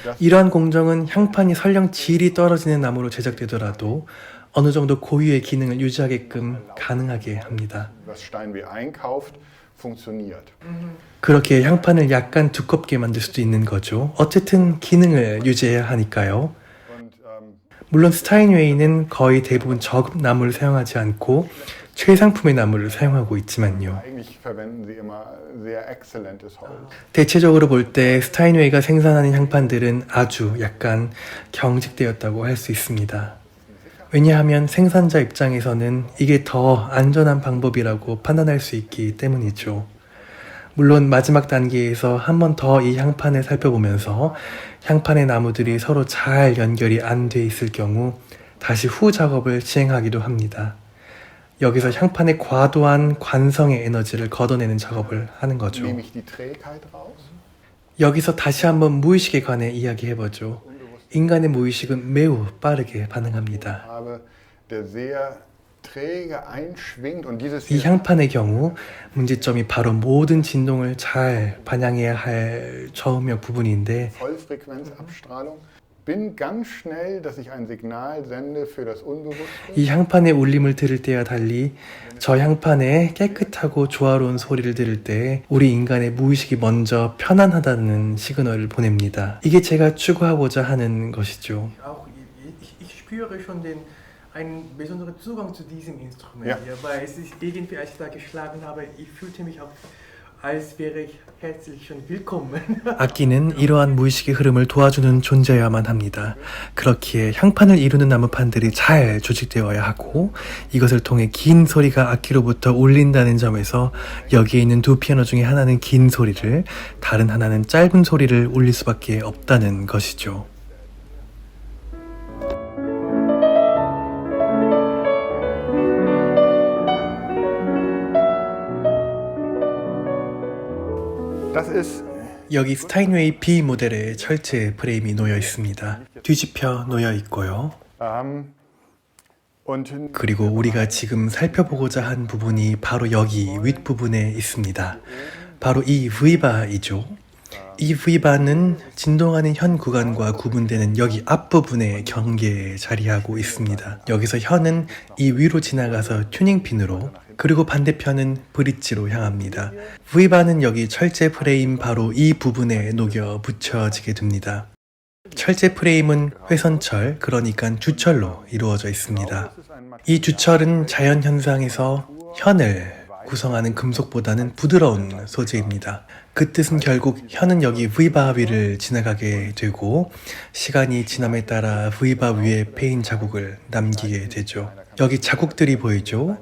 dass 이러한 공정은 향판이 설령 질이 떨어지는 나무로 제작되더라도 어느 정도 고유의 기능을 유지하게끔 가능하게 합니다. was Steinway einkauft, funktioniert. 그렇게 향판을 약간 두껍게 만들 수도 있는 거죠. 어쨌든 기능을 유지해야 하니까요. Und 물론 스타인웨이는 거의 대부분 저급 나무를 사용하지 않고 최상품의 나무를 사용하고 있지만요. eigentlich verwenden sie immer sehr exzellentes Holz. 대체적으로 볼 때 스타인웨이가 생산하는 향판들은 아주 약간 경직되었다고 할 수 있습니다. 왜냐하면 생산자 입장에서는 이게 더 안전한 방법이라고 판단할 수 있기 때문이죠. 물론 마지막 단계에서 한 번 더 이 향판을 살펴보면서 향판의 나무들이 서로 잘 연결이 안 돼 있을 경우 다시 후 작업을 진행하기도 합니다. 여기서 향판의 과도한 관성의 에너지를 걷어내는 작업을 하는 거죠. Nehme ich die Trägheit raus? 여기서 다시 한번 무의식에 관해 이야기해보죠. 인간의 무의식은 매우 빠르게 반응합니다. Habe, der sehr träge einschwingt und dieses 이 hier 향판의 경우 문제점이 바로 모든 진동을 잘 반영해야 할 저음역 부분인데, Vollfrequenzabstrahlung. Bin ganz schnell, dass ich ein Signal sende für das Unbewusste. 이 향판의 울림을 들을 때와 달리 저 향판의 깨끗하고 조화로운 소리를 들을 때 우리 인간의 무의식이 먼저 편안하다는 시그널을 보냅니다. 이게 제가 추구하고자 하는 것이죠. Ich spüre schon einen besonderen Zugang zu diesem Instrument. Ja. Weil es ist irgendwie, als ich da geschlagen habe, ich fühlte mich auch als wäre ich herzlich schon willkommen. 악기는 이러한 무의식의 흐름을 도와주는 존재여야만 합니다. 그렇기에 향판을 이루는 나무판들이 잘 조직되어야 하고, 이것을 통해 긴 소리가 악기로부터 울린다는 점에서 여기에 있는 두 피아노 중에 하나는 긴 소리를, 다른 하나는 짧은 소리를 울릴 수밖에 없다는 것이죠. Das ist 여기 스타인웨이 B 모델의 철제 프레임이 놓여 있습니다. 뒤집혀 놓여 있고요. und 그리고 우리가 지금 살펴보고자 한 부분이 바로 여기 윗부분에 있습니다. 바로 이 V바이죠. 이 V바는 진동하는 현 구간과 구분되는 여기 앞부분의 경계에 자리하고 있습니다. 여기서 현은 이 위로 지나가서 튜닝핀으로, 그리고 반대편은 브릿지로 향합니다. V바는 여기 철제 프레임 바로 이 부분에 녹여 붙여지게 됩니다. 철제 프레임은 회선철, 그러니까 주철로 이루어져 있습니다. 이 주철은 자연 현상에서 현을 구성하는 금속보다는 부드러운 소재입니다. 그 뜻은 결국 현은 여기 V바 위를 지나가게 되고, 시간이 지남에 따라 V바 위에 페인 자국을 남기게 되죠. 여기 자국들이 보이죠?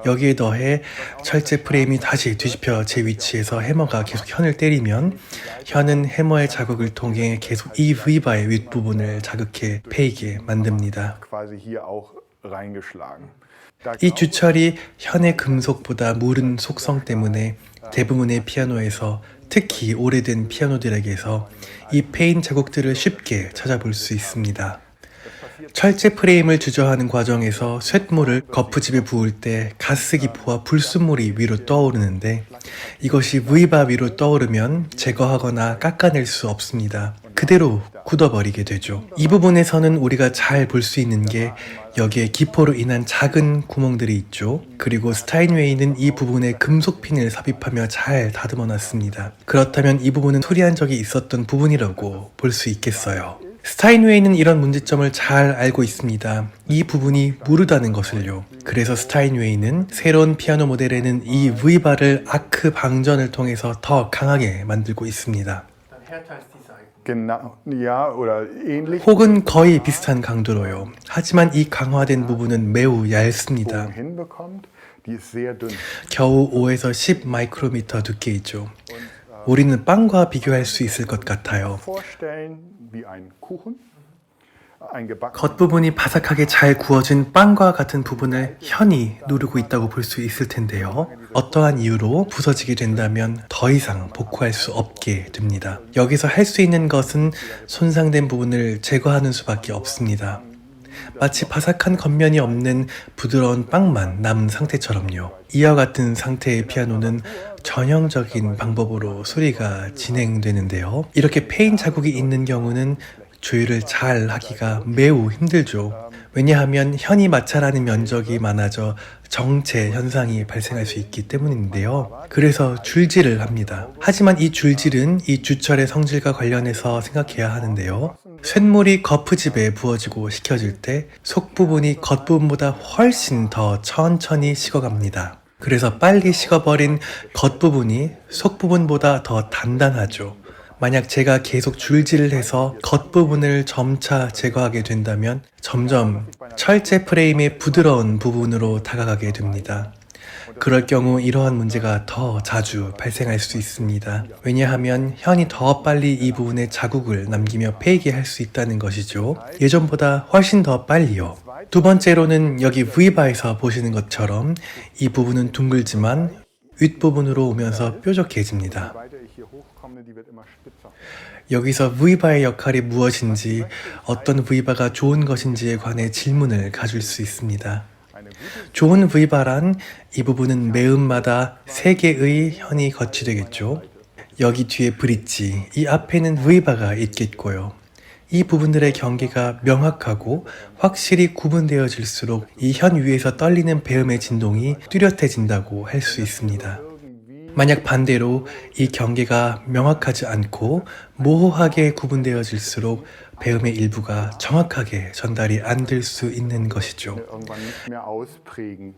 여기에 더해 철제 프레임이 다시 뒤집혀 제 위치에서 해머가 계속 현을 때리면 현은 해머의 자극을 통해 계속 이 V바의 윗부분을 자극해 패이게 만듭니다. quasi hier auch reingeschlagen. 이 주철이 현의 금속보다 무른 속성 때문에 대부분의 피아노에서, 특히 오래된 피아노들에게서 이 페인 자국들을 쉽게 찾아볼 수 있습니다. 철제 프레임을 주저하는 과정에서 쇳물을 거푸집에 부을 때 가스기포와 불순물이 위로 떠오르는데, 이것이 V바 위로 떠오르면 제거하거나 깎아낼 수 없습니다. 그대로 굳어버리게 되죠. 이 부분에서는 우리가 잘 볼 수 있는 게 여기에 기포로 인한 작은 구멍들이 있죠. 그리고 스타인웨이는 이 부분에 금속핀을 삽입하며 잘 다듬어 놨습니다. 그렇다면 이 부분은 수리한 적이 있었던 부분이라고 볼 수 있겠어요. 스타인웨이는 이런 문제점을 잘 알고 있습니다. 이 부분이 무르다는 것을요. 그래서 스타인웨이는 새로운 피아노 모델에는 이 V바를 아크 방전을 통해서 더 강하게 만들고 있습니다. Genau, ja, oder ähnlich. 혹은 거의 비슷한 강도로요. 하지만 이 강화된 부분은 매우 얇습니다. Hinbekommt, die ist sehr dünn. 겨우 5에서 10 마이크로미터 두께이죠. 우리는 빵과 비교할 수 있을 것 같아요. Vorstellen wie ein Kuchen, ein gebacken. 겉부분이 바삭하게 잘 구워진 빵과 같은 부분을 현이 누르고 있다고 볼 수 있을 텐데요. 어떠한 이유로 부서지게 된다면 더 이상 복구할 수 없게 됩니다. 여기서 할 수 있는 것은 손상된 부분을 제거하는 수밖에 없습니다. 마치 바삭한 겉면이 없는 부드러운 빵만 남은 상태처럼요. 이와 같은 상태의 피아노는 전형적인 방법으로 수리가 진행되는데요. 이렇게 페인 자국이 있는 경우는 조율을 잘 하기가 매우 힘들죠. 왜냐하면 현이 마찰하는 면적이 많아져 정체 현상이 발생할 수 있기 때문인데요. 그래서 줄질을 합니다. 하지만 이 줄질은 이 주철의 성질과 관련해서 생각해야 하는데요. 쇳물이 거푸집에 부어지고 식혀질 때 속부분이 겉부분보다 훨씬 더 천천히 식어갑니다. 그래서 빨리 식어버린 겉부분이 속부분보다 더 단단하죠. 만약 제가 계속 줄질을 해서 겉부분을 점차 제거하게 된다면 점점 철제 프레임의 부드러운 부분으로 다가가게 됩니다. 그럴 경우 이러한 문제가 더 자주 발생할 수 있습니다. 왜냐하면 현이 더 빨리 이 부분에 자국을 남기며 폐기할 수 있다는 것이죠. 예전보다 훨씬 더 빨리요. 두 번째로는 여기 V바에서 보시는 것처럼 이 부분은 둥글지만 윗부분으로 오면서 뾰족해집니다. Weiter ich hier hochkomme, die wird immer spitzer. 여기서 V바의 역할이 무엇인지, 어떤 V바가 좋은 것인지에 관해 질문을 가질 수 있습니다. 좋은 V바란 이 부분은 매음마다 3개의 현이 거치되겠죠. 여기 뒤에 브릿지, 이 앞에는 V바가 있겠고요. 이 부분들의 경계가 명확하고 확실히 구분되어질수록 이 현 위에서 떨리는 배음의 진동이 뚜렷해진다고 할 수 있습니다. 만약 반대로 이 경계가 명확하지 않고 모호하게 구분되어질수록 배음의 일부가 정확하게 전달이 안 될 수 있는 것이죠. Irgendwann nicht mehr ausprägen.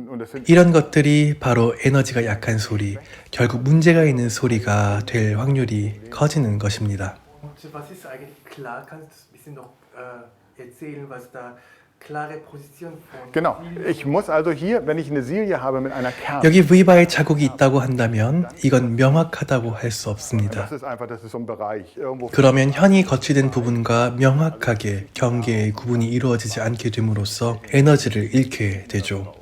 Und das sind 이런 것들이 바로 에너지가 약한 소리, 결국 문제가 있는 소리가 될 확률이 커지는 것입니다. Und was ist eigentlich klar? Kannst du ein bisschen noch erzählen, was da klare Position von Genau. Ich muss also hier, wenn ich eine Silje habe mit einer Kerne, 여기 V바에 자국이 있다고 한다면 이건 명확하다고 할 수 없습니다. das ist so ein Bereich. Irgendwo 그러면 현이 거치된 부분과 명확하게 경계의 구분이 이루어지지 않게 됨으로써 에너지를 잃게 되죠.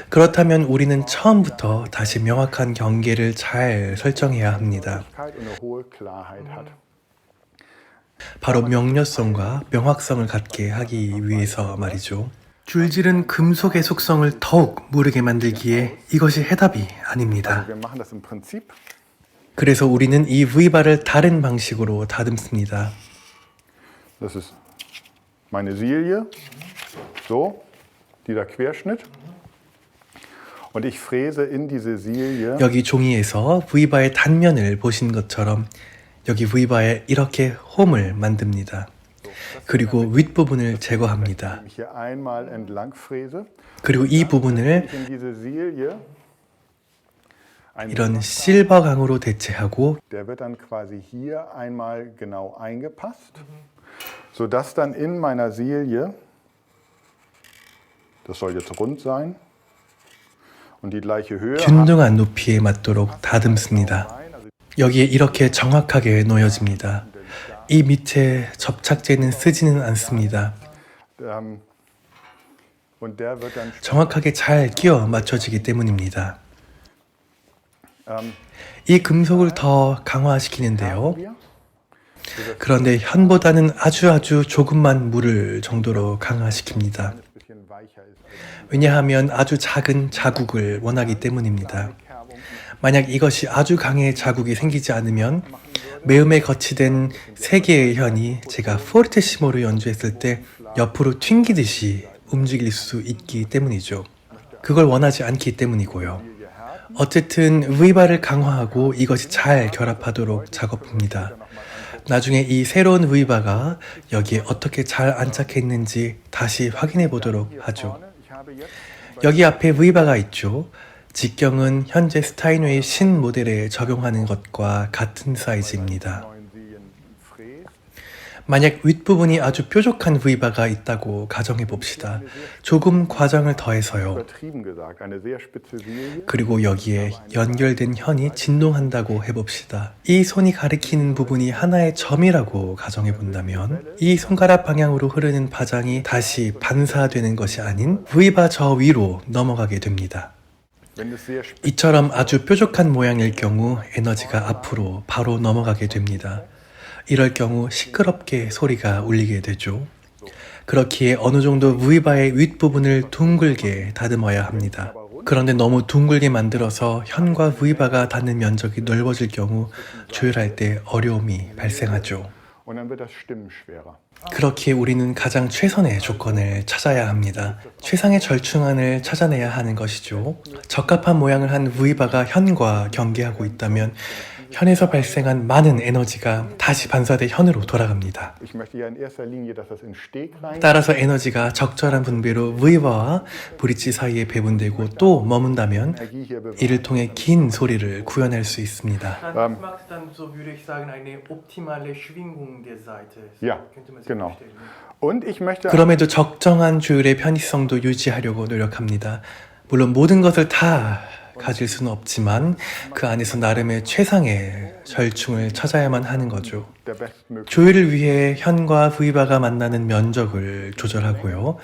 그렇다면 우리는 처음부터 다시 명확한 경계를 잘 설정해야 합니다. und eine hohe Klarheit hat. 바로 명료성과 명확성을 갖게 하기 위해서 말이죠. 줄질은 금속의 속성을 더욱 모르게 만들기에 이것이 해답이 아닙니다. Wir machen das im Prinzip. 그래서 우리는 이 V바를 다른 방식으로 다듬습니다. Das ist meine Silje. So, dieser Querschnitt. Und ich fräse in diese Silje. 여기 종이에서 V바의 단면을 보신 것처럼 여기 V바에 이렇게 홈을 만듭니다. 그리고 윗부분을 제거합니다. Ich hier einmal entlang fräse. 그리고 이 부분을 In diese Silje. 이런 실버강으로 대체하고 Der wird dann quasi hier einmal genau eingepasst, sodass dann in meiner Silje, das soll jetzt rund sein, und die gleiche Höhe 균등한 높이에 맞도록 다듬습니다. 여기에 이렇게 정확하게 놓여집니다. 이 밑에 접착제는 쓰지는 않습니다. und der wird dann 정확하게 잘 끼워 맞춰지기 때문입니다. 이 금속을 더 강화시키는데요. 그런데 현보다는 아주 조금만 물을 정도로 강화시킵니다. 왜냐하면 아주 작은 자국을 원하기 때문입니다. 만약 이것이 아주 강해 자국이 생기지 않으면 매음에 거치된 세 개의 현이 제가 포르테시모로 연주했을 때 옆으로 튕기듯이 움직일 수 있기 때문이죠. 그걸 원하지 않기 때문이고요. 어쨌든 V바를 강화하고 이것이 잘 결합하도록 작업합니다. 나중에 이 새로운 V바가 여기에 어떻게 잘 안착해 있는지 다시 확인해 보도록 하죠. 여기 앞에 V바가 있죠. 직경은 현재 스타인웨이 신 모델에 적용하는 것과 같은 사이즈입니다. 만약 윗부분이 아주 뾰족한 V바가 있다고 가정해 봅시다. 조금 과정을 더해서요. 그리고 여기에 연결된 현이 진동한다고 해봅시다. 이 손이 가리키는 부분이 하나의 점이라고 가정해 본다면 이 손가락 방향으로 흐르는 파장이 다시 반사되는 것이 아닌 V바 저 위로 넘어가게 됩니다. 이처럼 아주 뾰족한 모양일 경우 에너지가 앞으로 바로 넘어가게 됩니다. 이럴 경우 시끄럽게 소리가 울리게 되죠. 그렇기에 어느 정도 V바의 윗부분을 둥글게 다듬어야 합니다. 그런데 너무 둥글게 만들어서 현과 V바가 닿는 면적이 넓어질 경우 조율할 때 어려움이 발생하죠. 그렇기에 우리는 가장 최선의 조건을 찾아야 합니다. 최상의 절충안을 찾아내야 하는 것이죠. 적합한 모양을 한 V바가 현과 경계하고 있다면 현에서 발생한 많은 에너지가 다시 반사돼 현으로 돌아갑니다. 따라서 에너지가 적절한 분배로 V바와 브릿지 사이에 배분되고 또 머문다면 이를 통해 긴 소리를 구현할 수 있습니다. 그럼에도 적정한 조율의 편의성도 유지하려고 노력합니다. 물론 모든 것을 다 가질 수는 없지만 그 안에서 나름의 최상의 절충을 찾아야만 하는 거죠. 조율을 위해 현과 V바가 만나는 면적을 조절하고요.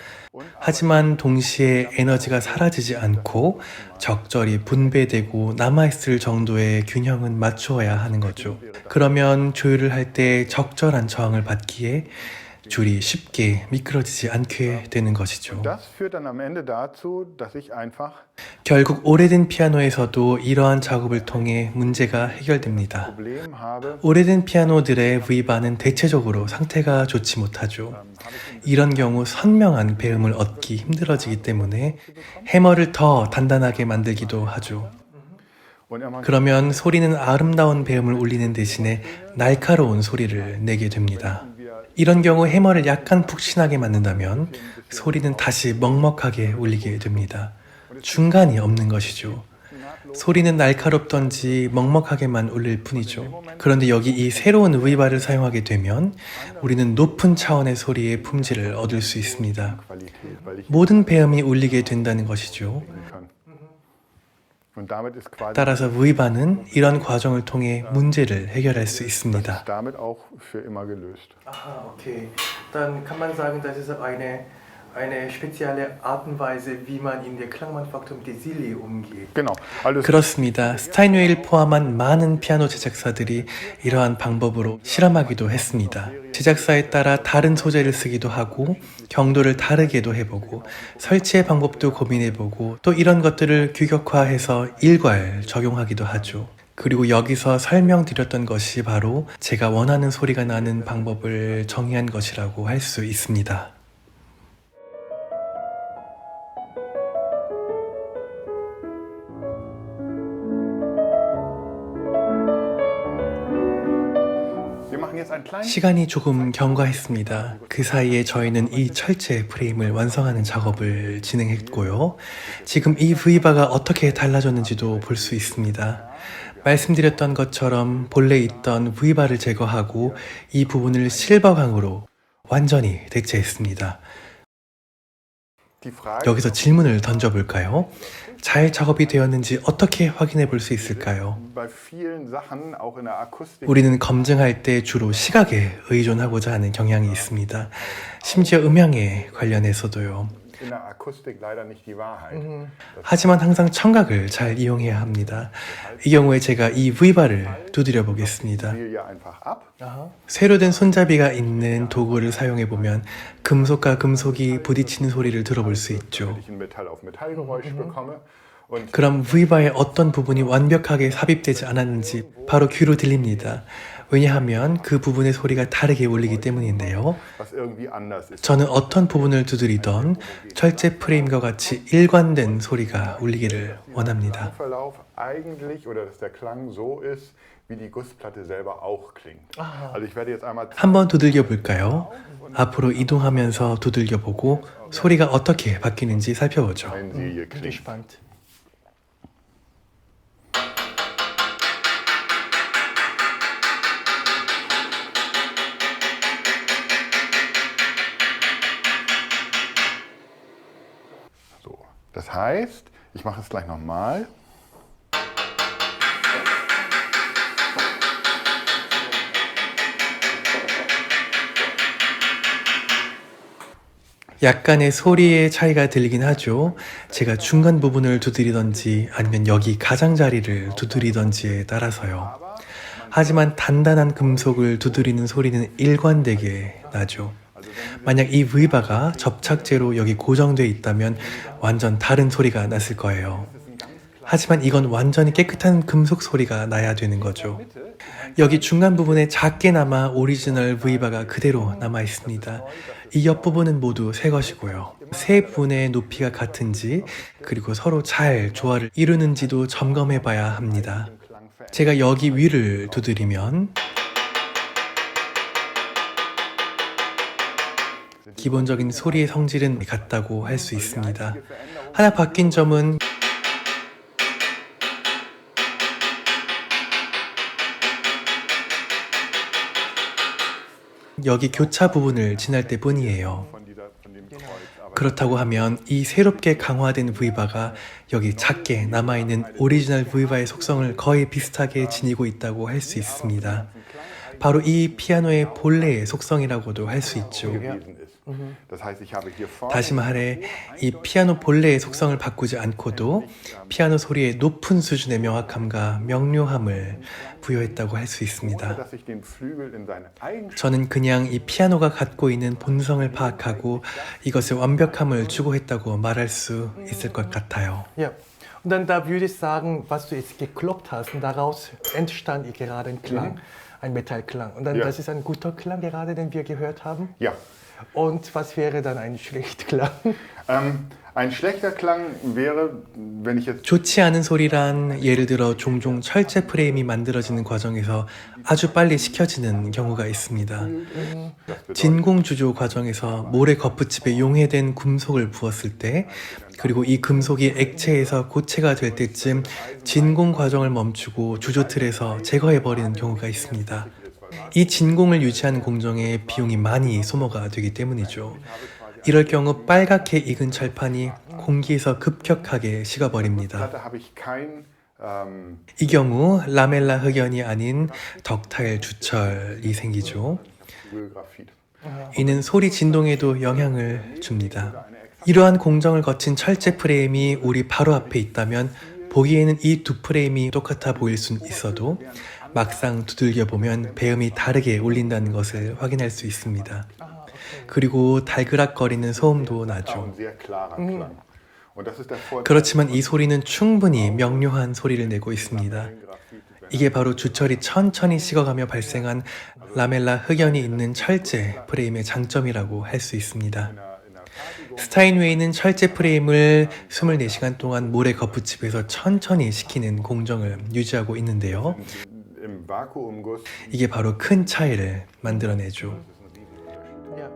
하지만 동시에 에너지가 사라지지 않고 적절히 분배되고 남아있을 정도의 균형은 맞추어야 하는 거죠. 그러면 조율을 할 때 적절한 저항을 받기에 줄이 쉽게 미끄러지지 않게 되는 것이죠. 결국 오래된 피아노에서도 이러한 작업을 통해 문제가 해결됩니다. 오래된 피아노들의 V바는 대체적으로 상태가 좋지 못하죠. 이런 경우 선명한 배음을 얻기 힘들어지기 때문에 해머를 더 단단하게 만들기도 하죠. 그러면 소리는 아름다운 배음을 울리는 대신에 날카로운 소리를 내게 됩니다. 이런 경우 해머를 약간 푹신하게 만든다면 소리는 다시 먹먹하게 울리게 됩니다. 중간이 없는 것이죠. 소리는 날카롭던지 먹먹하게만 울릴 뿐이죠. 그런데 여기 이 새로운 V바를 사용하게 되면 우리는 높은 차원의 소리의 품질을 얻을 수 있습니다. 모든 배음이 울리게 된다는 것이죠. 따라서 V바는 이런 과정을 통해 문제를 해결할 수 있습니다. Okay. Dann kann man sagen, das ist eine spezielle Art und Weise, wie man in der Klangmanufaktur mit der Silly umgeht. 그렇습니다. 스타인웨이를 포함한 많은 피아노 제작사들이 이러한 방법으로 실험하기도 했습니다. 제작사에 따라 다른 소재를 쓰기도 하고 경도를 다르게도 해보고 설치의 방법도 고민해보고 또 이런 것들을 규격화해서 일괄 적용하기도 하죠. 그리고 여기서 설명드렸던 것이 바로 제가 원하는 소리가 나는 방법을 정의한 것이라고 할 수 있습니다. 시간이 조금 경과했습니다. 그 사이에 저희는 이 철제 프레임을 완성하는 작업을 진행했고요. 지금 이 V바가 어떻게 달라졌는지도 볼 수 있습니다. 말씀드렸던 것처럼 본래 있던 V바를 제거하고 이 부분을 실버광으로 완전히 대체했습니다. 여기서 질문을 던져볼까요? 잘 작업이 되었는지 어떻게 확인해 볼 수 있을까요? 우리는 검증할 때 주로 시각에 의존하고자 하는 경향이 있습니다. 심지어 음향에 관련해서도요. 하지만 항상 청각을 잘 이용해야 합니다. 이 경우에 제가 이 V바를 두드려 보겠습니다. 쇠로 된 손잡이가 있는 도구를 사용해 보면 금속과 금속이 부딪히는 소리를 들어볼 수 있죠. 그럼 V바의 어떤 부분이 완벽하게 삽입되지 않았는지 바로 귀로 들립니다. 왜냐하면 그 부분의 소리가 다르게 울리기 때문인데요. was irgendwie anders ist. 저는 어떤 부분을 두드리던 철제 프레임과 같이 일관된 소리가 울리기를 원합니다. Verlauf eigentlich oder dass der Klang so ist, wie die Gussplatte selber auch klingt. Also ich werde jetzt einmal 한번 두들겨 볼까요? 앞으로 이동하면서 두들겨 보고 소리가 어떻게 바뀌는지 살펴보죠. zeigen, Sie hier Bin klingt. gespannt. So, das heißt, ich mache es gleich nochmal. 약간의 소리의 차이가 들리긴 하죠. 제가 중간 부분을 두드리던지 아니면 여기 가장자리를 두드리던지에 따라서요. 하지만 단단한 금속을 두드리는 소리는 일관되게 나죠. 만약 이 V바가 접착제로 여기 고정되어 있다면 완전 다른 소리가 났을 거예요. 하지만 이건 완전히 깨끗한 금속 소리가 나야 되는 거죠. 여기 중간 부분에 작게나마 오리지널 V바가 그대로 남아 있습니다. 이 옆부분은 모두 새 것이고요. 세 분의 높이가 같은지 그리고 서로 잘 조화를 이루는지도 점검해 봐야 합니다. 제가 여기 위를 두드리면 기본적인 소리의 성질은 같다고 할 수 있습니다. 하나 바뀐 점은 여기 교차 부분을 지날 때 뿐이에요. Von dem Kreuz. Aber 그렇다고 하면 이 새롭게 강화된 V바가 여기 작게 남아있는 오리지널 V바의 속성을 거의 비슷하게 지니고 있다고 할 수 있습니다. 바로 이 피아노의 본래의 속성이라고도 할 수 있죠. gewesen ist. Das heißt, ich habe hier vorne 다시 말해 이 피아노 본래의 속성을 바꾸지 않고도 피아노 소리의 높은 수준의 명확함과 명료함을 부여했다고 할 수 있습니다. dass ich den Flügel in seine Eigenschaften 저는 그냥 이 피아노가 갖고 있는 본성을 파악하고 이것의 완벽함을 추구했다고 말할 수 있을 것 같아요. Ja. Und dann da würde ich sagen, was du jetzt gekloppt hast und daraus entstand gerade ein Klang, ein Metallklang. Und dann Ja. das ist ein guter Klang gerade, den wir gehört haben. Ja. Und was wäre dann ein schlechter Klang? Ein schlechter Klang wäre, wenn ich jetzt 좋지 않은 소리란 예를 들어 종종 철제 프레임이 만들어지는 과정에서 아주 빨리 식혀지는 경우가 있습니다. 진공 주조 과정에서 모래 거푸집에 용해된 금속을 부었을 때 그리고 이 금속이 액체에서 고체가 될 때쯤 진공 과정을 멈추고 주조틀에서 제거해버리는 경우가 있습니다. 이 진공을 유지하는 공정에 비용이 많이 소모가 되기 때문이죠. 이럴 경우 빨갛게 익은 철판이 공기에서 급격하게 식어버립니다. Platte habe ich kein 이 경우 라멜라 흑연이 아닌 덕타일 주철이 생기죠. Graphit. 이는 소리 진동에도 영향을 줍니다. 이러한 공정을 거친 철제 프레임이 우리 바로 앞에 있다면 보기에는 이 두 프레임이 똑같아 보일 순 있어도 막상 두들겨 보면 배음이 다르게 울린다는 것을 확인할 수 있습니다. 그리고 달그락거리는 소음도 나죠. Und sehr klarer Klang. Und das ist der Vorteil. 그렇지만 이 소리는 충분히 명료한 소리를 내고 있습니다. 이게 바로 주철이 천천히 식어가며 발생한 라멜라 흑연이 있는 철제 프레임의 장점이라고 할 수 있습니다. 스타인웨이는 철제 프레임을 24시간 동안 모래 거푸집에서 천천히 식히는 공정을 유지하고 있는데요. Im Vakuumguss 이게 바로 큰 차이를 만들어내죠. Ja.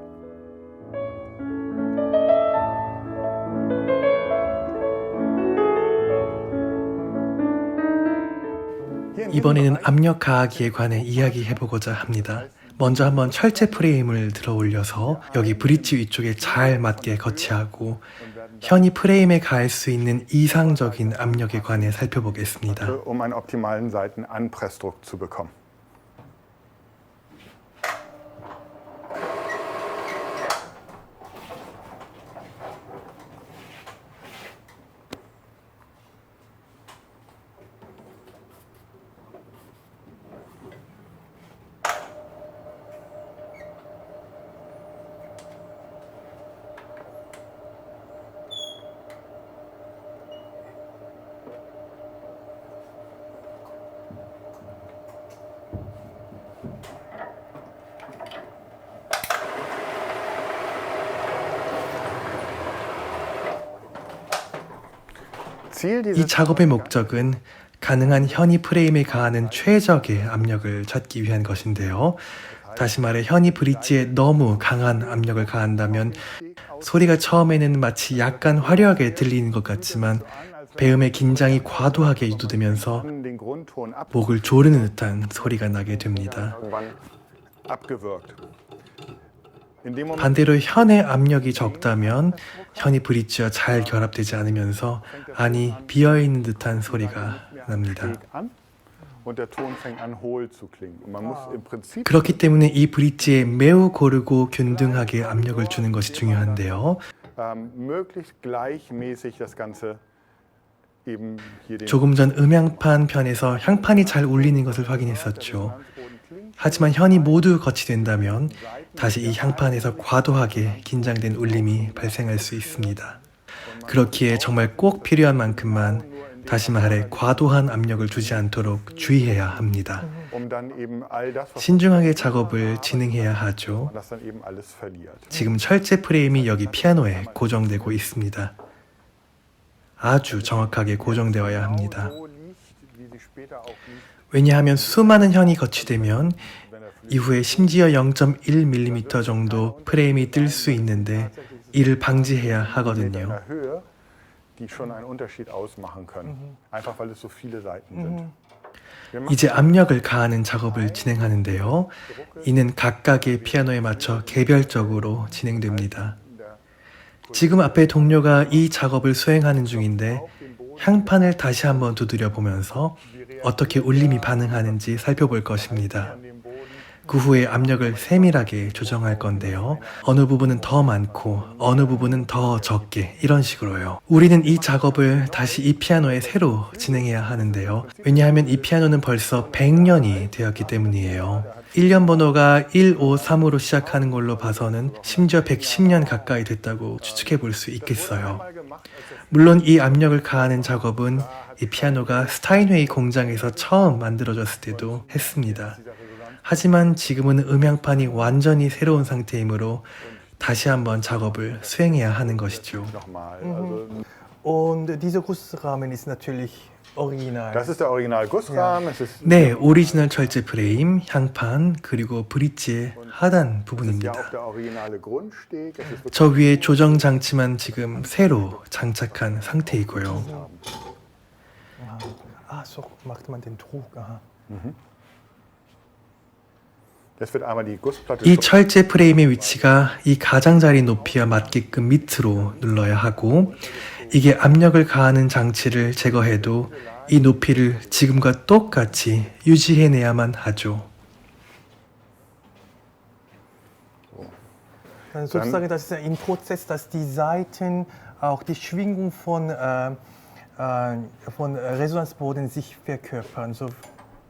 이번에는 압력 가하기에 관해 이야기해보고자 합니다. 먼저 한번 철제 프레임을 들어 올려서 여기 브릿지 위쪽에 잘 맞게 거치하고 현이 프레임에 가할 수 있는 이상적인 압력에 관해 살펴보겠습니다. um einen optimalen Seitenanpressdruck zu bekommen. 이 작업의 목적은 가능한 현이 프레임에 가하는 최적의 압력을 찾기 위한 것인데요. 다시 말해 현이 브릿지에 너무 강한 압력을 가한다면 소리가 처음에는 마치 약간 화려하게 들리는 것 같지만 배음의 긴장이 과도하게 유도되면서 목을 조르는 듯한 소리가 나게 됩니다. 반대로 현의 압력이 적다면 현이 브릿지와 잘 결합되지 않으면서 안이 비어있는 듯한 소리가 납니다. 그렇기 때문에 이 브릿지에 매우 고르고 균등하게 압력을 주는 것이 중요한데요. 조금 전 음향판 편에서 향판이 잘 울리는 것을 확인했었죠. 하지만 현이 모두 거치된다면 다시 이 향판에서 과도하게 긴장된 울림이 발생할 수 있습니다. 그렇기에 정말 꼭 필요한 만큼만, 다시 말해 과도한 압력을 주지 않도록 주의해야 합니다. 신중하게 작업을 진행해야 하죠. 지금 철제 프레임이 여기 피아노에 고정되고 있습니다. 아주 정확하게 고정되어야 합니다. 왜냐하면 수많은 현이 거치되면 이후에 심지어 0.1mm 정도 프레임이 뜰 수 있는데 이를 방지해야 하거든요. 이제 압력을 가하는 작업을 진행하는데요. 이는 각각의 피아노에 맞춰 개별적으로 진행됩니다. 지금 앞에 동료가 이 작업을 수행하는 중인데 향판을 다시 한번 두드려 보면서 어떻게 울림이 반응하는지 살펴볼 것입니다. 그 후에 압력을 세밀하게 조정할 건데요. 어느 부분은 더 많고 어느 부분은 더 적게, 이런 식으로요. 우리는 이 작업을 다시 이 피아노에 새로 진행해야 하는데요. 왜냐하면 이 피아노는 벌써 100년이 되었기 때문이에요. 1년 번호가 153으로 시작하는 걸로 봐서는 심지어 110년 가까이 됐다고 추측해 볼 수 있겠어요. 물론 이 압력을 가하는 작업은 이 피아노가 스타인웨이 공장에서 처음 만들어졌을 때도 했습니다. 하지만 지금은 음향판이 완전히 새로운 상태이므로 다시 한번 작업을 수행해야 하는 것이죠. Und dieser Gussrahmen ist natürlich original. Das ist der Original-Gussrahmen. Es ist 네, 오리지널 철제 프레임, 향판, 그리고 브릿지의 하단 ja 부분입니다. auch der originale Grundsteg. Es ist 저 위에 조정 장치만 지금 새로 장착한 상태이고요. Ah, so macht man den Druck. Aha. Das wird einmal die Gussplatte. 이 철제 프레임의 위치가 이 가장자리 높이와 맞게끔 밑으로 눌러야 하고, 이게 압력을 가하는 장치를 제거해도 이 높이를 지금과 똑같이 유지해내야만 하죠. Dann sozusagen, das ist ein Prozess, dass die Saiten auch die Schwingung von Resonanzboden sich verkörpern. So,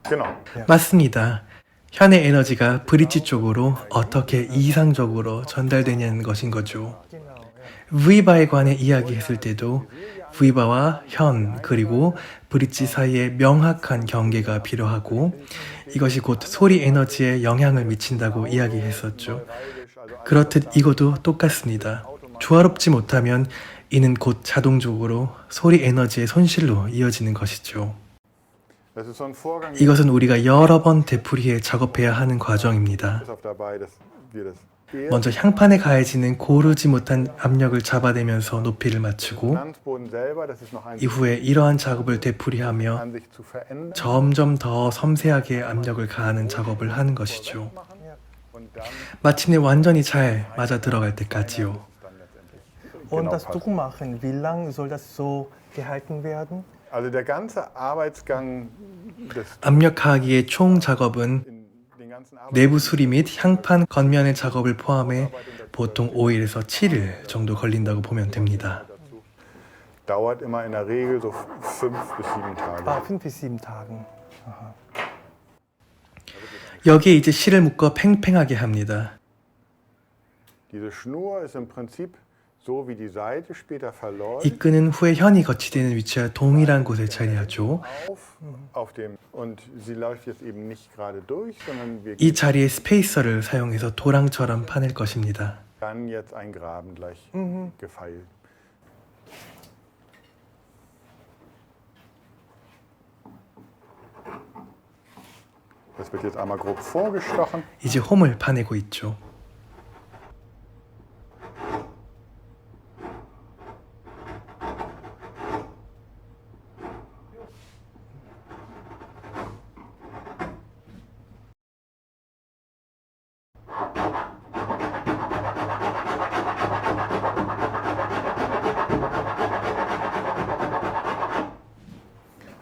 Genau. 맞습니다. 현의 에너지가 브릿지 쪽으로 어떻게 이상적으로 전달되냐는 것인 거죠. V바에 관해 이야기했을 때도 V바와 현 그리고 브릿지 사이에 명확한 경계가 필요하고 이것이 곧 소리 에너지에 영향을 미친다고 이야기했었죠. 그렇듯 이것도 똑같습니다. 조화롭지 못하면 이는 곧 자동적으로 소리 에너지의 손실로 이어지는 것이죠. Das ist so ein Vorgang. 이것은 우리가 여러 번 되풀이해 작업해야 하는 과정입니다. Ist auch dabei, dass wir das 먼저 향판에 가해지는 고르지 못한 압력을 잡아내면서 높이를 맞추고 Resonanzboden selber, das ist noch ein 이후에 이러한 작업을 되풀이하며 an sich zu verändern. 점점 더 섬세하게 압력을 가하는 작업을 하는 것이죠. Und dann 마침내 완전히 잘 맞아 들어갈 때까지요. dann letztendlich und genau das passt. Druckmachen, wie lang soll das so gehalten werden? Also der ganze Arbeitsgang des 압력 가하기의 총 작업은 in den ganzen 내부 수리 및 향판 겉면의 작업을 포함해 보통 5일에서 7일 정도 걸린다고 보면 됩니다. dazu dauert immer in der Regel so 5 bis 7 Tage. 5 bis 7 Tagen. Aha. 여기에 이제 실을 묶어 팽팽하게 합니다. Diese Schnur ist im Prinzip so wie die Saite später verläuft. 이 끈은 후에 현이 거치되는 위치와 동일한 곳에 자리하죠. auf dem und sie läuft jetzt eben nicht gerade durch, sondern wir 이 자리에 스페이서를 사용해서 도랑처럼 파낼 것입니다. dann jetzt ein Graben gleich gefeilt. Das wird jetzt einmal grob vorgestochen. 이제 홈을 파내고 있죠.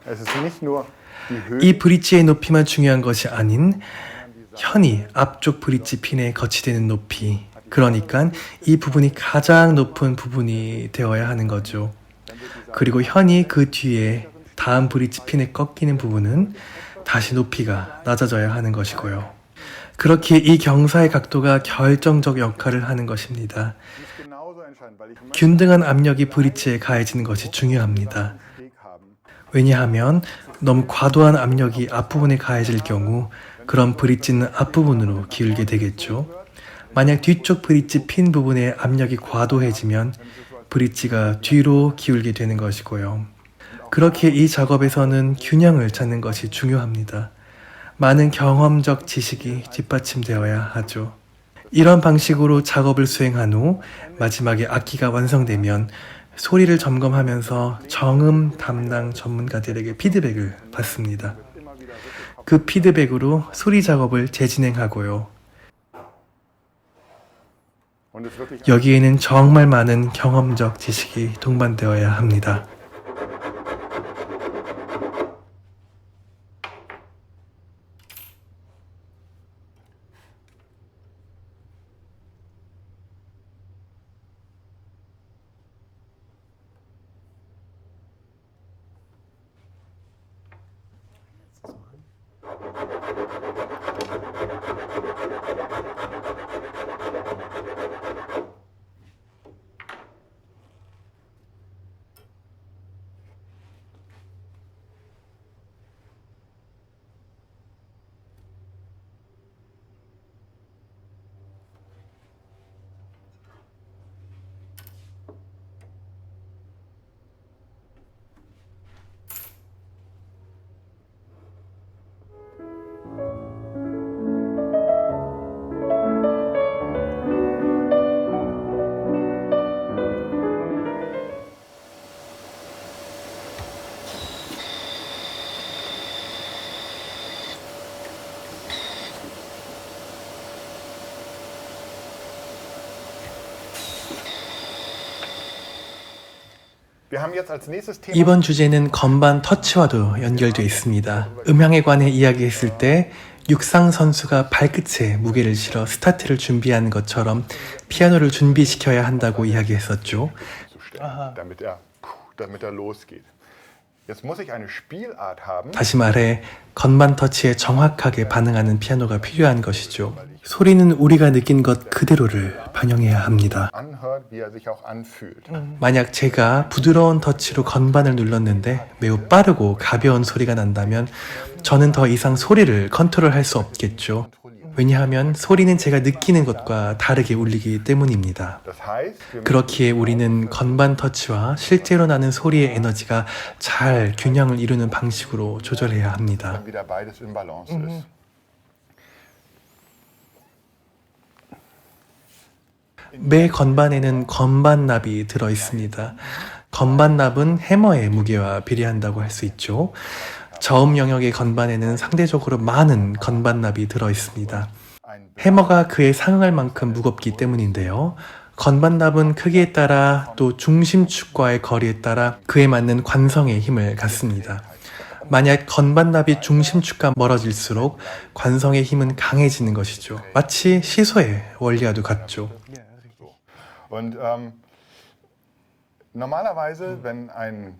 Es ist nicht nur die Höhe. 이 브릿지의 높이만 중요한 것이 아닌 현이 앞쪽 브릿지 핀에 거치되는 높이, 그러니까 이 부분이 가장 높은 부분이 되어야 하는 거죠. 그리고 현이 그 뒤에 다음 브릿지 핀에 꺾이는 부분은 다시 높이가 낮아져야 하는 것이고요. 그렇게 이 경사의 각도가 결정적 역할을 하는 것입니다. genauso entscheidend, weil ich 균등한 압력이 브릿지에 가해지는 것이 중요합니다. Steg haben. 왜냐하면 너무 과도한 압력이 앞부분에 가해질 경우 그런 브릿지는 앞부분으로 기울게 되겠죠. 만약 뒤쪽 브릿지 핀 부분에 압력이 과도해지면 브릿지가 뒤로 기울게 되는 것이고요. 그렇게 이 작업에서는 균형을 찾는 것이 중요합니다. 많은 경험적 지식이 뒷받침되어야 하죠. 이런 방식으로 작업을 수행한 후 마지막에 악기가 완성되면 소리를 점검하면서 정음 담당 전문가들에게 피드백을 받습니다. 그 피드백으로 소리 작업을 재진행하고요. Und es wirklich 여기에는 정말 많은 경험적 지식이 동반되어야 합니다. Wir haben jetzt als nächstes Thema 이번 주제는 건반 터치와도 연결되어 있습니다. 음향에 관해 이야기했을 때 육상 선수가 발끝에 무게를 실어 스타트를 준비하는 것처럼 피아노를 준비시켜야 한다고 이야기했었죠. zu stellen, damit er losgeht. Jetzt muss ich eine Spielart haben. 다시 말해 건반 터치에 정확하게 반응하는 피아노가 필요한 것이죠. 소리는 우리가 느낀 것 그대로를 반영해야 합니다. Anhört, wie er sich auch anfühlt. 만약 제가 부드러운 터치로 건반을 눌렀는데 매우 빠르고 가벼운 소리가 난다면 저는 더 이상 소리를 컨트롤할 수 없겠죠. 왜냐하면 소리는 제가 느끼는 것과 다르게 울리기 때문입니다. Das heißt, wir müssen 그렇기에 우리는 건반 터치와 실제로 나는 소리의 에너지가 잘 균형을 이루는 방식으로 조절해야 합니다. wieder beides in Balance ist. 매 건반에는 건반납이 들어 있습니다. 건반납은 해머의 무게와 비례한다고 할 수 있죠. 저음 영역의 건반에는 상대적으로 많은 건반납이 들어 있습니다. 해머가 그에 상응할 만큼 무겁기 때문인데요. 건반납은 크기에 따라 또 중심축과의 거리에 따라 그에 맞는 관성의 힘을 갖습니다. 만약 건반납이 중심축과 멀어질수록 관성의 힘은 강해지는 것이죠. 마치 시소의 원리와도 같죠. Und normalerweise, wenn ein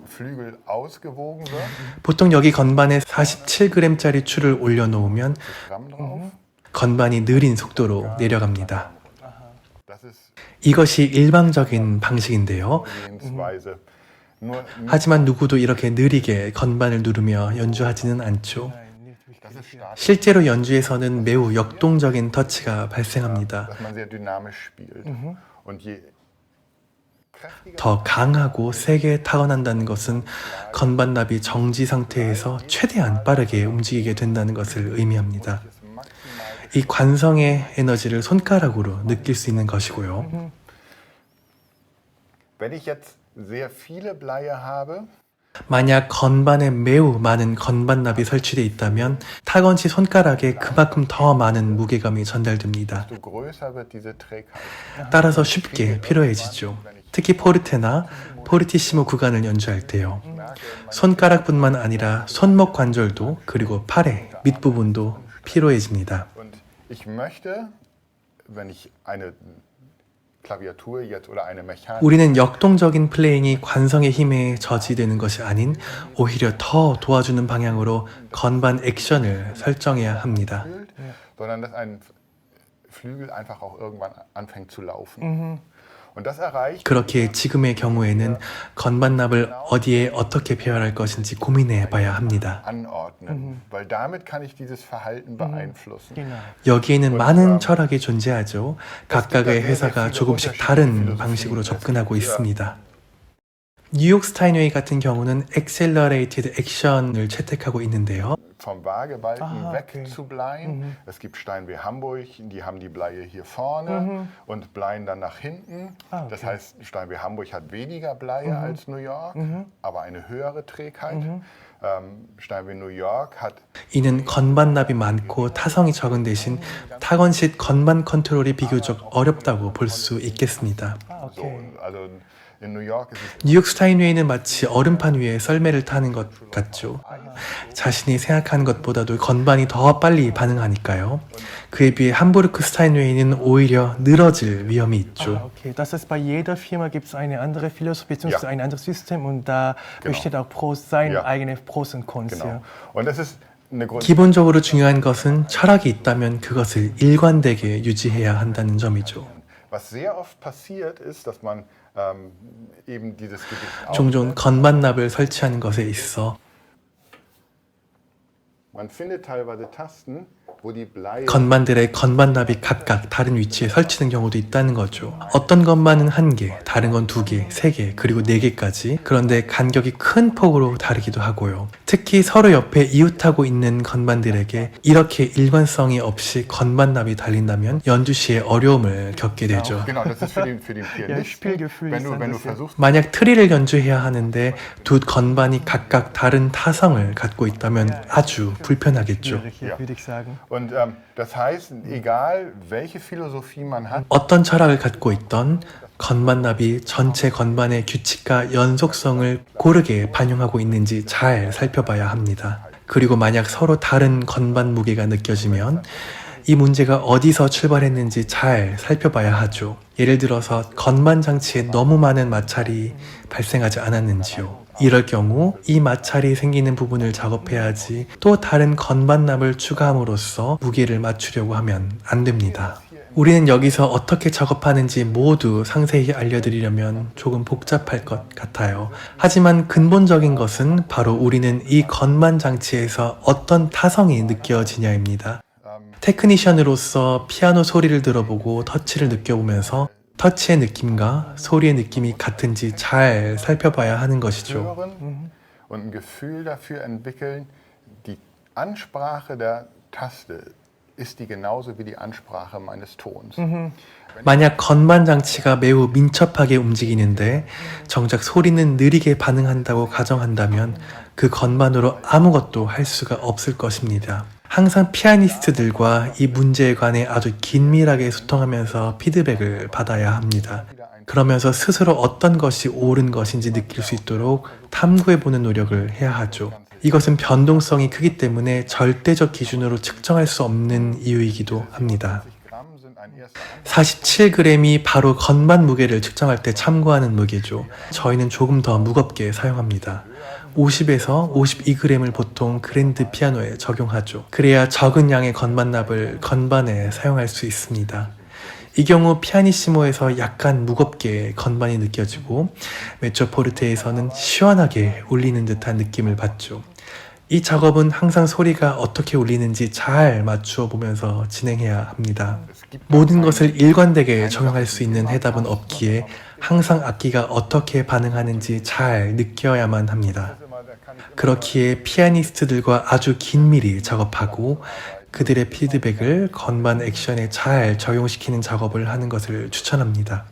Flügel ausgewogen wird, 보통 여기 건반에 47g짜리 추를 올려놓으면 Gramm drauf. 건반이 느린 속도로 내려갑니다. Das ist 이것이 일반적인 방식인데요. Gehensweise. Nur 하지만 누구도 이렇게 느리게 건반을 누르며 연주하지는 않죠. das ist stark, 실제로 연주에서는 매우 역동적인 터치가 발생합니다. dass man sehr dynamisch spielt. Und 더 강하고 세게 타건한다는 것은 건반납이 정지 상태에서 최대한 빠르게 움직이게 된다는 것을 의미합니다. 이 관성의 에너지를 손가락으로 느낄 수 있는 것이고요. Wenn ich jetzt sehr viele Bleie habe, 만약 건반에 매우 많은 건반납이 설치되어 있다면 타건 시 손가락에 그만큼 더 많은 무게감이 전달됩니다. desto größer wird diese Trägheit. 따라서 쉽게 피로해지죠. 특히 포르테나 포르티시모 구간을 연주할 때요. 손가락뿐만 아니라 손목 관절도 그리고 팔의 밑부분도 피로해집니다. Und ich möchte, wenn ich eine Klaviatur jetzt oder eine Mechanik 우리는 역동적인 플레잉이 관성의 힘에 저지되는 것이 아닌 오히려 더 도와주는 방향으로 건반 액션을 설정해야 합니다. spielt, sondern dass ein Flügel einfach auch irgendwann anfängt zu laufen. Und das erreicht 그렇게 지금의 경우에는 건반납을 어디에 어떻게 배열할 것인지 고민해 봐야 합니다. anordnen, weil damit kann ich dieses Verhalten beeinflussen. Genau. 여기에는 많은 철학이 존재하죠. 각각의 회사가 조금씩 다른 방식으로 접근하고 있습니다. 뉴욕 스타인웨이 같은 경우는 Accelerated Action을 채택하고 있는데요. Vom Waagebalken Ah, weg okay. zu Bleien. Es gibt Steinway Hamburg, die haben die Bleie hier vorne und Bleien dann nach hinten. Ah, okay. Das heißt, Steinway Hamburg hat weniger Bleie als New York, aber eine höhere Trägheit. Steinway New York hat 이는 건반납이 많고 타성이 적은 대신 타건식 건반 컨트롤이 비교적 어렵다고 볼 수 있겠습니다. Ah, so, okay. also in New York ist es 뉴욕 스타인웨이는 마치 얼음판 위에 썰매를 타는 것 같죠. 자신이 생각하는 것보다도 건반이 더 빨리 반응하니까요. 그에 비해 함부르크 스타인웨이는 오히려 늘어질 위험이 Ah, 있죠. okay. Das heißt, bei jeder Firma gibt es eine andere Philosophie bzw. Ja. ein anderes System und da Genau. besteht auch seine Ja. eigene Pros und Cons. genau. Ja. Und das ist eine Grund 기본적으로 중요한 것은 철학이 있다면 그것을 일관되게 유지해야 한다는 점이죠. Was sehr oft passiert ist, dass man eben dieses Gewicht 종종 건반납을 설치하는 것에 있어 Man findet teilweise Tasten, wo die Bleie 건반들의 건반납이 각각 다른 위치에 설치된 경우도 있다는 거죠. 어떤 건반은 1개, 다른 건 2개, 3개, 그리고 4개까지. 그런데 간격이 큰 폭으로 다르기도 하고요. 특히 서로 옆에 이웃하고 있는 건반들에게 이렇게 일관성이 없이 건반납이 달린다면 연주 시에 어려움을 겪게 되죠. Genau, das ist für den Pianisten. Spielgefühl Wenn ist du anders, ja. versuchst, 만약 트리를 연주해야 하는데 두 건반이 각각 다른 타성을 갖고 있다면 아주 불편하겠죠. Schwierig, hier, Ja. würde ich sagen. und das heißt, egal welche Philosophie man hat, 어떤 철학을 갖고 있던 건반납이 전체 건반의 규칙과 연속성을 고르게 반영하고 있는지 잘 살펴봐야 합니다. 그리고 만약 서로 다른 건반 무게가 느껴지면 이 문제가 어디서 출발했는지 잘 살펴봐야 하죠. 예를 들어서 건반 장치에 너무 많은 마찰이 발생하지 않았는지요. 이럴 경우 이 마찰이 생기는 부분을 작업해야지 또 다른 건반납을 추가함으로써 무게를 맞추려고 하면 안 됩니다. 우리는 여기서 어떻게 작업하는지 모두 상세히 알려드리려면 조금 복잡할 것 같아요. 하지만 근본적인 것은 바로 우리는 이 건반 장치에서 어떤 타성이 느껴지냐입니다. 테크니션으로서 피아노 소리를 들어보고 터치를 느껴보면서 터치의 느낌과 소리의 느낌이 같은지 잘 살펴봐야 하는 것이죠. hören und ein Gefühl dafür entwickeln, die Ansprache der Taste, ist die genauso wie die Ansprache meines Tons. 만약 건반 장치가 매우 민첩하게 움직이는데 정작 소리는 느리게 반응한다고 가정한다면 그 건반으로 아무것도 할 수가 없을 것입니다. 항상 피아니스트들과 이 문제에 관해 아주 긴밀하게 소통하면서 피드백을 받아야 합니다. 그러면서 스스로 어떤 것이 옳은 것인지 느낄 수 있도록 탐구해보는 노력을 해야 하죠. 이것은 변동성이 크기 때문에 절대적 기준으로 측정할 수 없는 이유이기도 합니다. 47g이 바로 건반 무게를 측정할 때 참고하는 무게죠. 저희는 조금 더 무겁게 사용합니다. 50에서 52g을 보통 그랜드 피아노에 적용하죠. 그래야 적은 양의 건반납을 건반에 사용할 수 있습니다. 이 경우 피아니시모에서 약간 무겁게 건반이 느껴지고 메초포르테에서는 시원하게 울리는 듯한 느낌을 받죠. 이 작업은 항상 소리가 어떻게 울리는지 잘 맞추어 보면서 진행해야 합니다. 모든 것을 일관되게 적용할 수 있는 해답은 없기에 항상 악기가 어떻게 반응하는지 잘 느껴야만 합니다. 그렇기에 피아니스트들과 아주 긴밀히 작업하고 그들의 피드백을 건반 액션에 잘 적용시키는 작업을 하는 것을 추천합니다.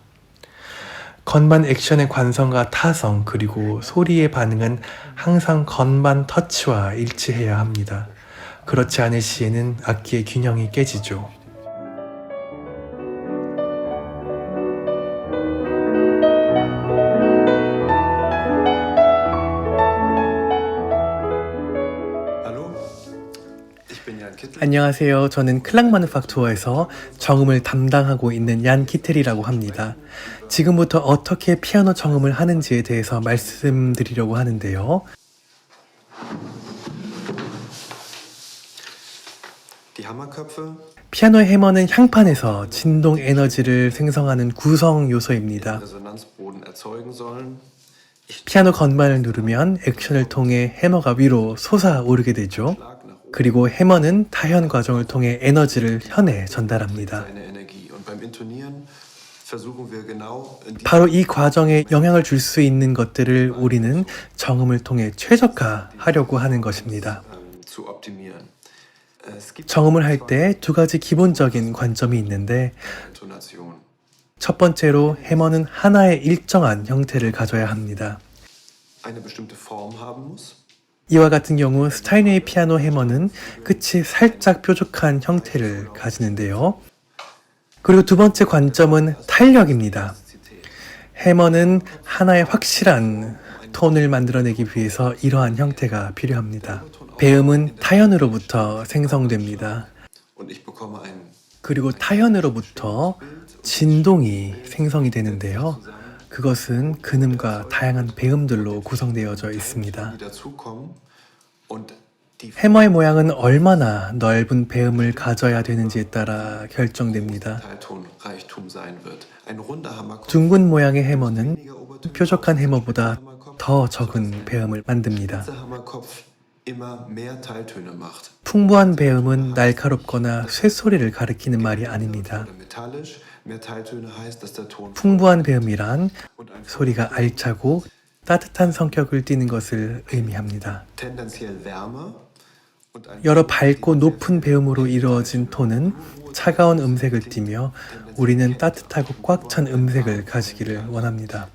건반 액션의 관성과 타성 그리고 소리의 반응은 항상 건반 터치와 일치해야 합니다. 그렇지 않을 시에는 악기의 균형이 깨지죠. 안녕하세요. 저는 클랑마누팍투어에서 정음을 담당하고 있는 얀 키텔이라고 합니다. 지금부터 어떻게 피아노 정음을 하는지에 대해서 말씀드리려고 하는데요. 피아노의 해머는 향판에서 진동 에너지를 생성하는 구성 요소입니다. 피아노 건반을 누르면 액션을 통해 해머가 위로 솟아오르게 되죠. 그리고 해머는 타현 과정을 통해 에너지를 현에 전달합니다. 바로 이 과정에 영향을 줄 수 있는 것들을 우리는 정음을 통해 최적화하려고 하는 것입니다. 정음을 할 때 두 가지 기본적인 관점이 있는데 첫 번째로 해머는 하나의 일정한 형태를 가져야 합니다. 이와 같은 경우 스타인웨이 피아노 해머는 끝이 살짝 뾰족한 형태를 가지는데요. 그리고 두 번째 관점은 탄력입니다. 해머는 하나의 확실한 톤을 만들어내기 위해서 이러한 형태가 필요합니다. 배음은 타현으로부터 생성됩니다. 그리고 타현으로부터 진동이 생성이 되는데요. 그것은 근음과 다양한 배음들로 구성되어져 있습니다. 해머의 모양은 얼마나 넓은 배음을 가져야 되는지에 따라 결정됩니다. 둥근 모양의 해머는 뾰족한 해머보다 더 적은 배음을 만듭니다. 풍부한 배음은 날카롭거나 쇳소리를 가리키는 말이 아닙니다. 풍부한 배음이란 소리가 알차고 따뜻한 성격을 띠는 것을 의미합니다. 여러 밝고 높은 배음으로 이루어진 톤은 차가운 음색을 띠며 우리는 따뜻하고 꽉 찬 음색을 가지기를 원합니다.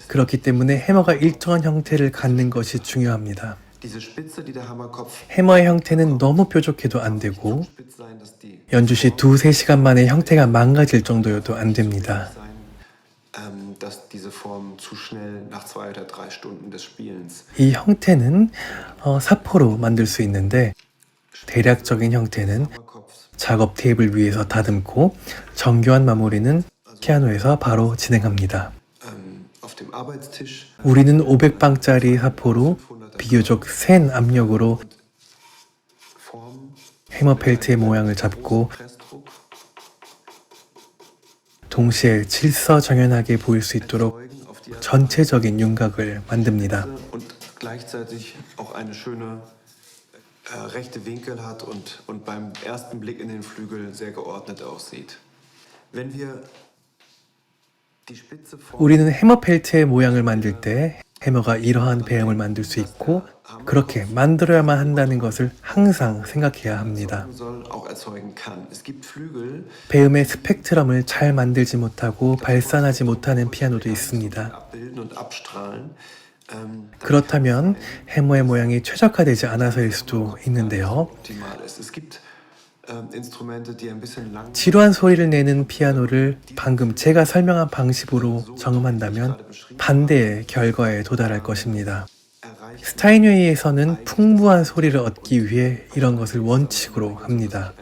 그렇기 때문에 해머가 일정한 형태를 갖는 것이 중요합니다. 해머의 형태는 너무 뾰족해도 안 되고 연주 시 2-3시간 만에 형태가 망가질 정도여도 안 됩니다. 이 형태는 사포로 만들 수 있는데 대략적인 형태는 작업 테이블 위에서 다듬고 정교한 마무리는 피아노에서 바로 진행합니다. 우리는 500방짜리 사포로 비교적 센 압력으로 해머 펠트의 모양을 잡고 동시에 질서정연하게 보일 수 있도록 전체적인 윤곽을 만듭니다. 우리는 해머 펠트의 모양을 만들 때 해머가 이러한 배음을 만들 수 있고 그렇게 만들어야만 한다는 것을 항상 생각해야 합니다. 배음의 스펙트럼을 잘 만들지 못하고 발산하지 못하는 피아노도 있습니다. 그렇다면 해머의 모양이 최적화되지 않아서일 수도 있는데요. 지루한 소리를 내는 피아노를 방금 제가 설명한 방식으로 정음한다면 반대의 결과에 도달할 것입니다. 스타인웨이에서는 풍부한 소리를 얻기 위해 이런 것을 원칙으로 합니다.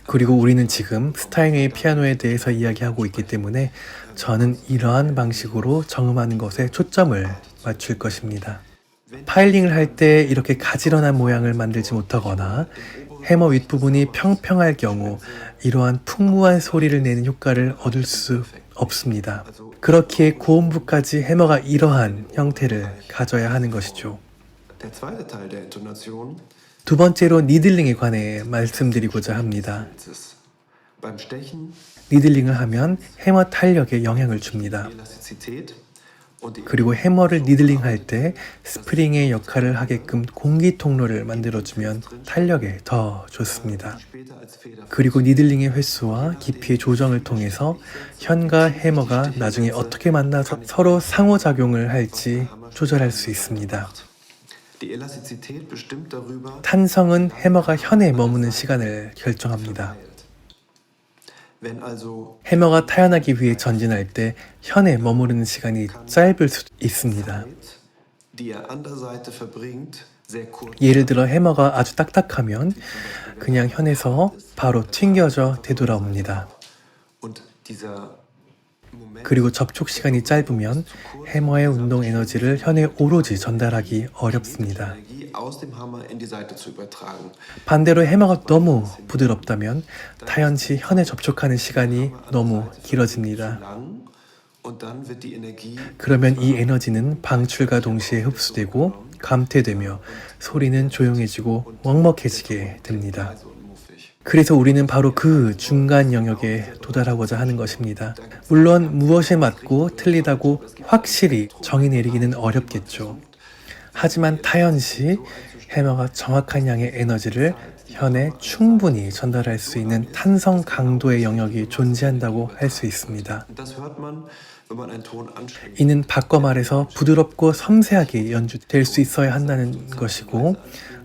그리고 우리는 지금 스타인웨이 피아노에 대해서 이야기하고 있기 때문에 저는 이러한 방식으로 정음하는 것에 초점을 맞출 것입니다. 파일링을 할 때 이렇게 가지런한 모양을 만들지 못하거나 해머 윗부분이 평평할 경우 이러한 풍부한 소리를 내는 효과를 얻을 수 없습니다. 그렇기에 고음부까지 해머가 이러한 형태를 가져야 하는 것이죠. Der zweite Teil der Intonation 두 번째로 니들링에 관해 말씀드리고자 합니다. ist es. Beim Stechen 니들링을 하면 해머 탄력에 영향을 줍니다. die Elastizität und die 그리고 해머를 니들링 할 때 스프링의 역할을 하게끔 공기 통로를 만들어주면 탄력에 더 좋습니다. später als Feder 그리고 니들링의 횟수와 깊이의 조정을 통해서 현과 해머가 나중에 어떻게 만나서 서로 상호작용을 할지 조절할 수 있습니다. Die Elastizität bestimmt darüber, 탄성은 해머가 현에 머무는 시간을 결정합니다. wenn also 해머가 타연하기 위해 전진할 때 현에 머무르는 시간이 짧을 수 있습니다. die er an der Seite verbringt, sehr kurz 예를 들어 해머가 아주 딱딱하면 그냥 현에서 바로 튕겨져 되돌아옵니다. und dieser Moment 그리고 접촉 시간이 짧으면 해머의 운동 에너지를 현에 오로지 전달하기 어렵습니다. Energie aus dem Hammer in die Seite zu übertragen. 반대로 해머가 너무 부드럽다면 타연시 현에 접촉하는 시간이 너무 길어집니다. Lang und dann wird die Energie 그러면 이 에너지는 방출과 동시에 흡수되고 감퇴되며 소리는 조용해지고 먹먹해지게 됩니다. so unmuffig. 그래서 우리는 바로 그 중간 영역에 도달하고자 하는 것입니다. 물론 무엇에 맞고 틀리다고 확실히 정의 내리기는 어렵겠죠. 하지만 타연시 해머가 정확한 양의 에너지를 현에 충분히 전달할 수 있는 탄성 강도의 영역이 존재한다고 할 수 있습니다. Und das hört man, wenn man einen Ton anstimmt. 이는 바꿔 말해서 부드럽고 섬세하게 연주될 수 있어야 한다는 것이고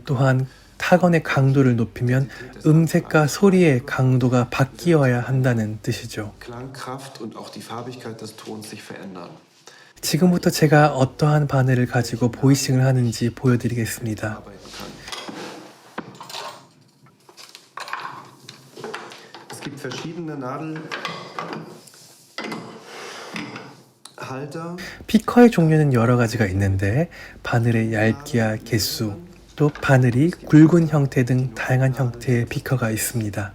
또한 타건의 강도를 높이면 음색과 소리의 강도가 바뀌어야 한다는 뜻이죠. Klangkraft und auch die Farbigkeit des Tons sich verändern. 지금부터 제가 어떠한 바늘을 가지고 보이싱을 하는지 보여드리겠습니다. Arbeiten kann. Es gibt verschiedene Nadelhalter. 피커의 종류는 여러 가지가 있는데 바늘의 얇기와 개수, 또 바늘이 굵은 형태 등 다양한 형태의 피커가 있습니다.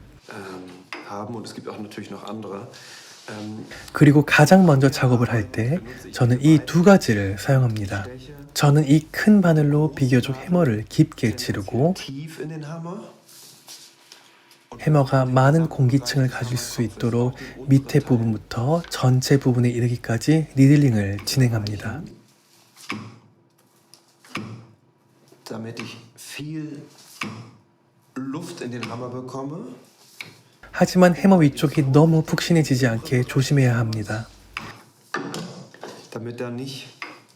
Haben und es gibt auch natürlich noch andere. 그리고 가장 먼저 작업을 할 때 저는 이 두 가지를 사용합니다. 저는 이 큰 바늘로 비교적 해머를 깊게 찌르고 Tief in den Hammer. 해머가 많은 공기층을 가질 수 있도록 밑에 부분부터 전체 부분에 이르기까지 니들링을 진행합니다. Damit ich viel Luft in den Hammer bekomme. 하지만 해머 위쪽이 너무 푹신해지지 않게 조심해야 합니다. Damit er nicht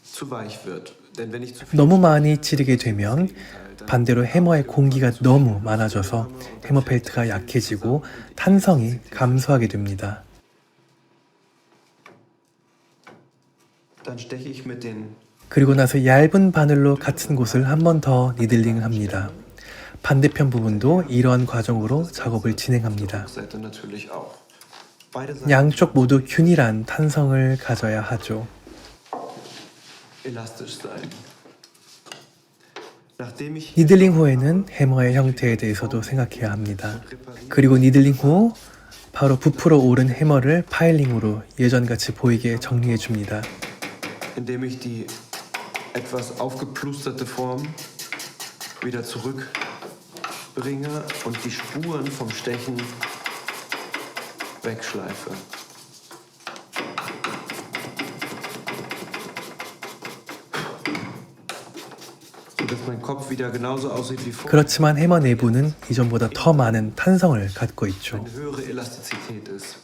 zu weich wird. Denn wenn ich zu viel 너무 많이 찌르게 되면 반대로 해머의 공기가 너무 많아져서 해머 펠트가 약해지고 탄성이 감소하게 됩니다. dann steche ich mit den 그리고 나서 얇은 바늘로 같은 곳을 한 번 더 니들링을 합니다. 반대편 부분도 이러한 과정으로 작업을 진행합니다. Seite natürlich auch. Beide Seiten 양쪽 모두 균일한 탄성을 가져야 하죠. elastisch sein. Nachdem ich 니들링 후에는 해머의 형태에 대해서도 생각해야 합니다. 그리고 니들링 후 바로 부풀어 오른 해머를 파일링으로 예전같이 보이게 정리해 줍니다. indem ich die etwas aufgeplusterte Form wieder zurückbringe und die Spuren vom Stechen wegschleife. Sodass mein Kopf wieder genauso aussieht wie vorher. 그렇지만 해머 내부는 이전보다 더 많은 탄성을 갖고 있죠. Eine höhere Elastizität ist.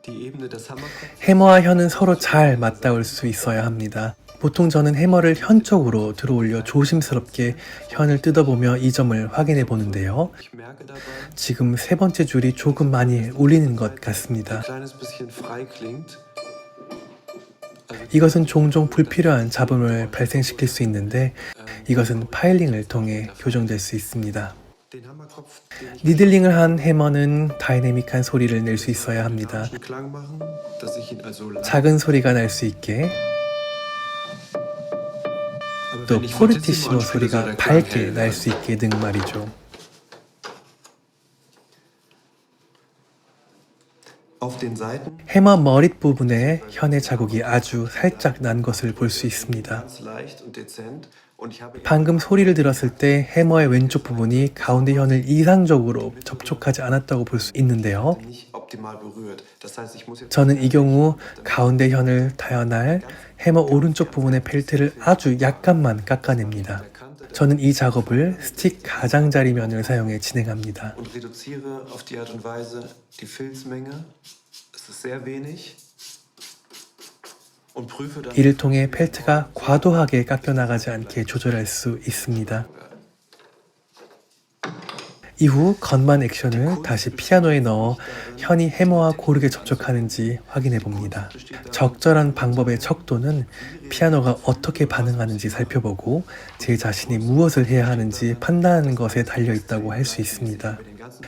Die Ebene des Hammerkopfs 해머와 현은 서로 잘 맞닿을 수 있어야 합니다. 보통 저는 해머를 현 쪽으로 들어올려 조심스럽게 현을 뜯어보며 이 점을 확인해 보는데요. Ich merke dabei, 지금 세 번째 줄이 조금 많이 울리는 것 같습니다. ein kleines bisschen frei klingt. 이것은 종종 불필요한 잡음을 발생시킬 수 있는데 이것은 파일링을 통해 교정될 수 있습니다. Den Hammerkopf, den ich 니들링을 한 해머는 다이내믹한 소리를 낼 수 있어야 합니다. einen Klang machen, dass ich ihn also 작은 소리가 날 수 있게 또 포르티시모 소리가 밝게 날 수 있게 등 말이죠. Auf den Seiten 해머 머릿 부분에 현의 자국이 아주 살짝 난 것을 볼 수 있습니다. ganz leicht und dezent. Und ich habe 방금 소리를 들었을 때 해머의 왼쪽 부분이 가운데 현을 이상적으로 접촉하지 않았다고 볼 수 있는데요. nicht optimal berührt. Das heißt, ich muss jetzt 저는 이 경우 가운데 현을 타연할 해머 오른쪽 부분의 펠트를 아주 약간만 깎아냅니다. 저는 이 작업을 스틱 가장자리 면을 사용해 진행합니다. und reduziere auf die Art und Weise die Filzmenge. Es ist sehr wenig. Und prüfe dann 이를 통해 펠트가 과도하게 깎여나가지 않게 조절할 수 있습니다. 이후 건반 액션을 다시 피아노에 넣어 현이 해머와 고르게 접촉하는지 확인해 봅니다. 적절한 방법의 척도는 피아노가 어떻게 반응하는지 살펴보고 제 자신이 무엇을 해야 하는지 판단하는 것에 달려 있다고 할 수 있습니다.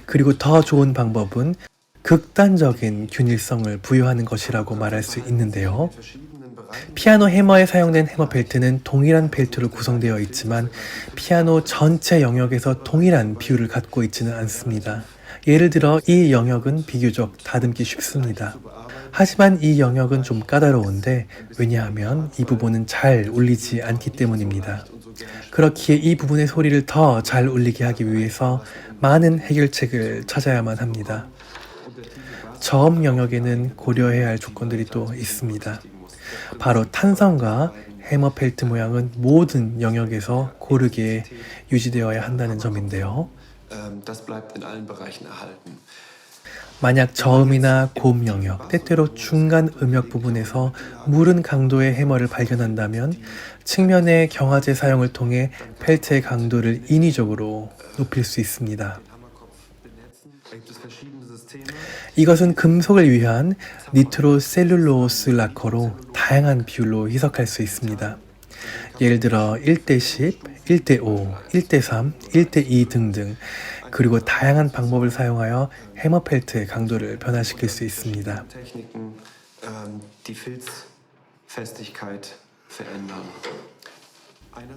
그리고 더 좋은 방법은 극단적인 균일성을 부여하는 것이라고 말할 수 있는데요. 피아노 해머에 사용된 해머 펠트는 동일한 펠트로 구성되어 있지만 피아노 전체 영역에서 동일한 비율을 갖고 있지는 않습니다. 예를 들어 이 영역은 비교적 다듬기 쉽습니다. 하지만 이 영역은 좀 까다로운데 왜냐하면 이 부분은 잘 울리지 않기 때문입니다. 그렇기에 이 부분의 소리를 더 잘 울리게 하기 위해서 많은 해결책을 찾아야만 합니다. 저음 영역에는 고려해야 할 조건들이 또 있습니다. 바로 탄성과 해머 펠트 모양은 모든 영역에서 고르게 유지되어야 한다는 점인데요. das bleibt in allen Bereichen erhalten. 만약 저음이나 고음 영역, 때때로 중간 음역 부분에서 무른 강도의 해머를 발견한다면 측면의 경화제 사용을 통해 펠트의 강도를 인위적으로 높일 수 있습니다. Gibt es verschiedene Systeme. 이것은 금속을 위한 니트로셀룰로스 라커로 다양한 비율로 희석할 수 있습니다. 예를 들어 1대10, 1대5, 1대3, 1대2 등등 그리고 다양한 방법을 사용하여 해머 펠트의 강도를 변화시킬 수 있습니다. Techniken, die Filzfestigkeit verändern.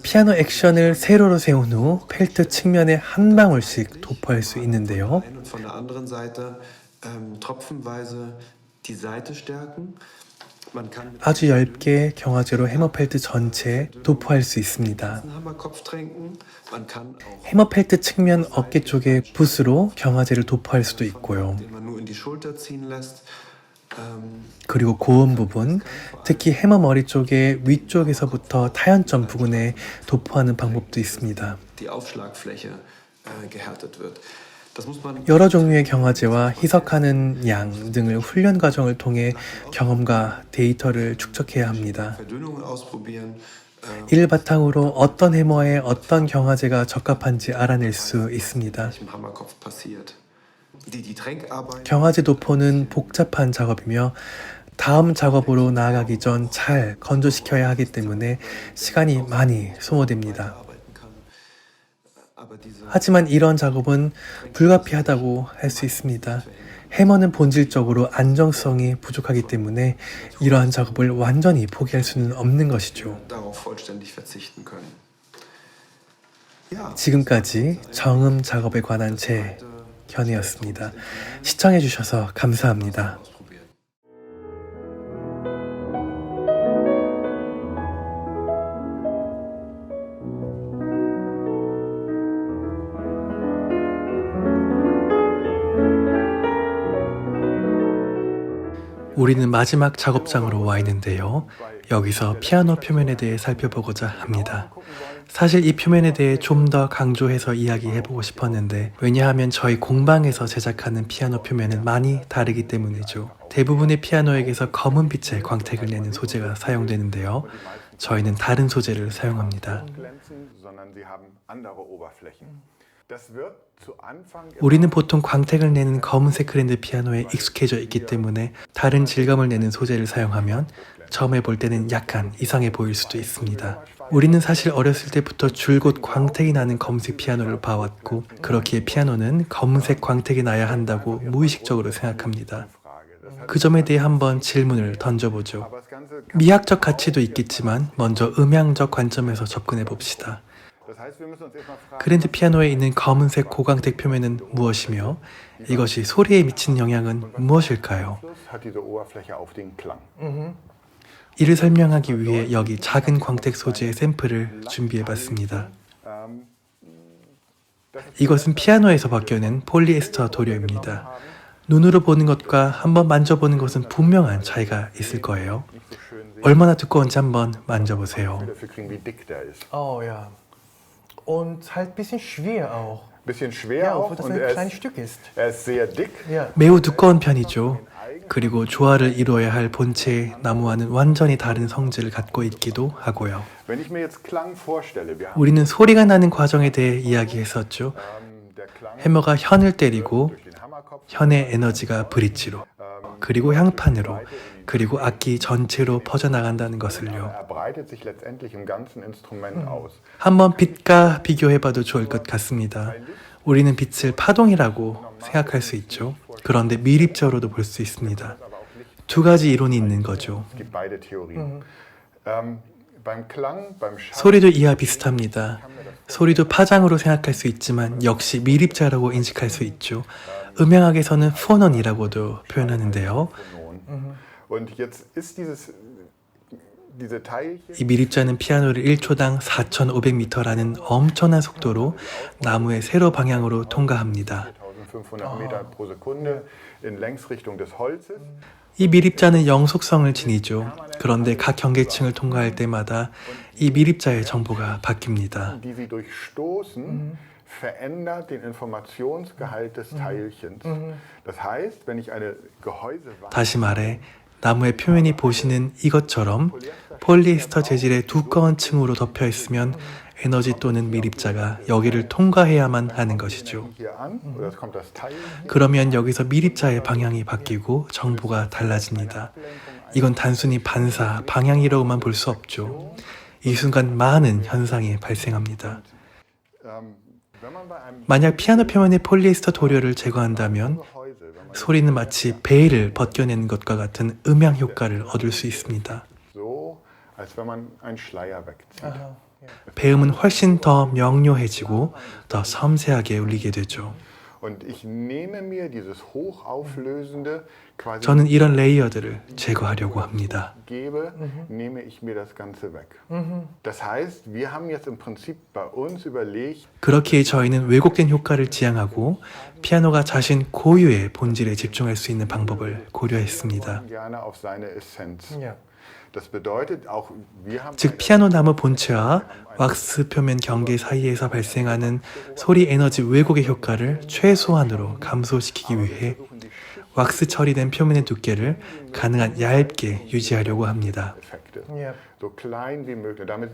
피아노 액션을 세로로 세운 후 펠트 측면에 한 방울씩 도포할 수 있는데요. Und von der anderen Seite tropfenweise die Seite stärken. Man kann mit 아주 얇게 경화제로 해머 펠트 전체에 도포할 수 있습니다. einem Hammerkopf tränken. Man kann auch, 해머 펠트 측면 어깨 쪽에 붓으로 경화제를 도포할 수도 있고요. den man nur in die Schulter ziehen lässt. 그리고 고음 부분, 특히 해머 머리 쪽의 위쪽에서부터 타연점 부분에 도포하는 방법도 있습니다. Die Aufschlagfläche gehärtet wird. Das muss man 여러 종류의 경화제와 희석하는 양 등을 훈련 과정을 통해 경험과 데이터를 축적해야 합니다. Verdünnungen ausprobieren. 이를 바탕으로 어떤 해머에 어떤 경화제가 적합한지 알아낼 수 있습니다. Im Hammerkopf passiert. Die Tränkarbeit. 경화제 도포는 복잡한 작업이며 다음 작업으로 나아가기 전 잘 건조시켜야 하기 때문에 시간이 많이 소모됩니다. arbeiten kann. Aber diese 하지만 이런 작업은 불가피하다고 할 수 있습니다. 해머는 본질적으로 안정성이 부족하기 때문에 이러한 작업을 완전히 포기할 수는 없는 것이죠. darauf vollständig verzichten können. Ja, 지금까지 정음 작업에 관한 제 견해였습니다. 시청해주셔서 감사합니다. ausprobieren. 우리는 마지막 작업장으로 와 있는데요. 여기서 피아노 표면에 대해 살펴보고자 합니다. 사실 이 표면에 대해 좀 더 강조해서 이야기해보고 싶었는데 왜냐하면 저희 공방에서 제작하는 피아노 표면은 많이 다르기 때문이죠. 대부분의 피아노에게서 검은 빛의 광택을 내는 소재가 사용되는데요. 저희는 다른 소재를 사용합니다. glänzen, sondern sie haben andere Oberflächen. Das wird zu Anfang 우리는 보통 광택을 내는 검은색 그랜드 피아노에 익숙해져 있기 때문에 다른 질감을 내는 소재를 사용하면 처음에 볼 때는 약간 이상해 보일 수도 있습니다. 우리는 사실 어렸을 때부터 줄곧 광택이 나는 검은색 피아노를 봐왔고 그렇기에 피아노는 검은색 광택이 나야 한다고 무의식적으로 생각합니다. Frage. Das 그 점에 대해 한번 질문을 던져보죠. Aber das Ganze kann, 미학적 가치도 있겠지만 먼저 음향적 관점에서 접근해 봅시다. das heißt, wir müssen uns erstmal fragen, 그랜드 피아노에 있는 검은색 고광택 표면은 무엇이며 이것이 소리에 미치는 영향은 무엇일까요? was hat diese Oberfläche auf den Klang? 이를 설명하기 위해 여기 작은 광택 소재의 샘플을 준비해 봤습니다. 이것은 피아노에서 벗겨낸 폴리에스터 도료입니다. 눈으로 보는 것과 한번 만져보는 것은 분명한 차이가 있을 거예요. 얼마나 두꺼운지 한번 만져보세요. Dafür kriegen, wie dick der ist. Oh ja. Und halt ein bisschen schwer auch. Bisschen schwer Ja, auch obwohl das und ein kleines Stück ist. er ist sehr dick. Ja. 매우 두꺼운 편이죠. 그리고 조화를 이루어야 할 본체의 나무와는 완전히 다른 성질을 갖고 있기도 하고요. Wenn ich mir jetzt Klang vorstelle, wir haben 우리는 소리가 나는 과정에 대해 이야기했었죠. der Klang 해머가 현을 때리고 durch den Hammerkopf, 현의 에너지가 브릿지로 그리고 향판으로 그리고 악기 전체로 퍼져나간다는 것을요. er breitet sich letztendlich im ganzen Instrument aus. 한번 빛과 비교해봐도 좋을 것 같습니다. 우리는 빛을 파동이라고 생각할 수 있죠. 그런데 미립적으로도 볼 수 있습니다. 두 가지 이론이 있는 거죠. Es gibt beide Theorien. Beim Klang, beim Schall, 소리도 이와 비슷합니다. 소리도 파장으로 생각할 수 있지만 역시 미립자라고 인식할 수 있죠. 음향학에서는 포논이라고도 표현하는데요. und jetzt ist diese Teilchen 이 미립자는 피아노를 1초당 4,500m라는 엄청난 속도로 나무의 세로 방향으로 통과합니다. 1500 Meter pro Sekunde in Längsrichtung des Holzes. 이 미립자는 영속성을 지니죠. 그런데 각 경계층을 통과할 때마다 이 미립자의 정보가 바뀝니다. Die sie durchstoßen, verändert den Informationsgehalt des Teilchens. Das heißt, wenn ich eine Gehäusewand 다시 말해 나무의 표면이 보시는 이것처럼 폴리에스터 재질의 두꺼운 층으로 덮여 있으면 에너지 또는 미립자가 여기를 통과해야만 하는 것이죠. hier an, oder es kommt das Teilchen, 그러면 여기서 미립자의 방향이 바뀌고 정보가 달라집니다. 이건 단순히 반사, 방향이라고만 볼 수 없죠. 이 순간 많은 현상이 발생합니다. wenn man bei einem 만약 피아노 표면의 폴리에스터 도료를 제거한다면 Gehäuse, wenn man 소리는 마치 베일을 벗겨내는 것과 같은 음향 효과를 얻을 수 있습니다. so, als wenn man einen Schleier wegzieht. Aha. 배음은 훨씬 더 명료해지고 더 섬세하게 울리게 되죠. Und ich nehme mir dieses hochauflösende quasi 저는 이런 레이어들을 제거하려고 합니다. gebe, nehme ich mir das Ganze weg. Das heißt, wir haben jetzt im Prinzip bei uns überlegt, 그렇기에 저희는 왜곡된 효과를 지향하고 피아노가 자신 고유의 본질에 집중할 수 있는 방법을 고려했습니다. gerne auf seine Essenz. Ja. Das bedeutet auch, wir haben 즉 피아노 나무 본체와 왁스 표면 경계 사이에서 발생하는 소리 에너지 왜곡의 효과를 최소한으로 감소시키기 위해 왁스 처리된 표면의 두께를 가능한 얇게 유지하려고 합니다. Effekte. Ja. So klein wie möglich. Damit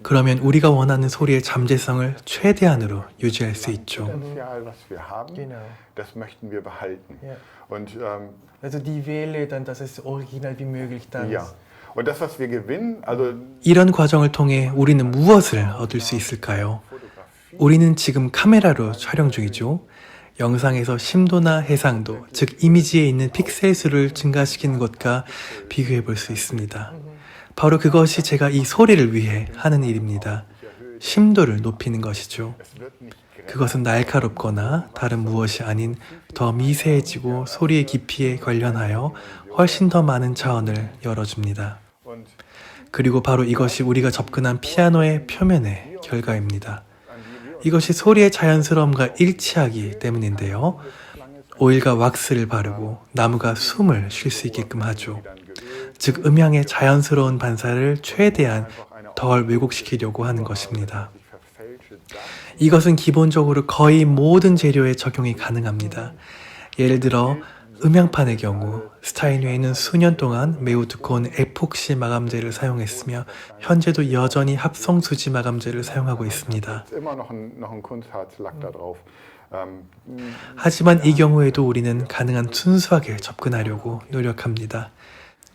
그러면 우리가 원하는 소리의 잠재성을 최대한으로 유지할 수 있죠. Potenzial, was wir haben, Genau. das möchten wir behalten. Ja. Und Also die Welle, dann, dass es original wie möglich dann ja. ist. Und das, was wir gewinnen, also 이런 과정을 통해 우리는 무엇을 얻을 수 있을까요? 우리는 지금 카메라로 촬영 중이죠. 영상에서 심도나 해상도, 즉 이미지에 있는 픽셀 수를 증가시키는 것과 비교해 볼 수 있습니다. 바로 그것이 제가 이 소리를 위해 하는 일입니다. 심도를 높이는 것이죠. es wird nicht 그것은 날카롭거나 다른 무엇이 아닌 더 미세해지고 소리의 깊이에 관련하여 훨씬 더 많은 차원을 열어줍니다. und 그리고 바로 이것이 우리가 접근한 피아노의 표면의 결과입니다. 이것이 소리의 자연스러움과 일치하기 때문인데요. 오일과 왁스를 바르고 나무가 숨을 쉴 수 있게끔 하죠. 즉 음향의 자연스러운 반사를 최대한 덜 왜곡시키려고 하는 것입니다. 이것은 기본적으로 거의 모든 재료에 적용이 가능합니다. 예를 들어 음향판의 경우 스타인웨이는 수년 동안 매우 두꺼운 에폭시 마감재를 사용했으며 현재도 여전히 합성수지 마감재를 사용하고 있습니다. ist immer noch ein Kunstharzlack da drauf. 하지만 이 경우에도 우리는 가능한 순수하게 접근하려고 노력합니다.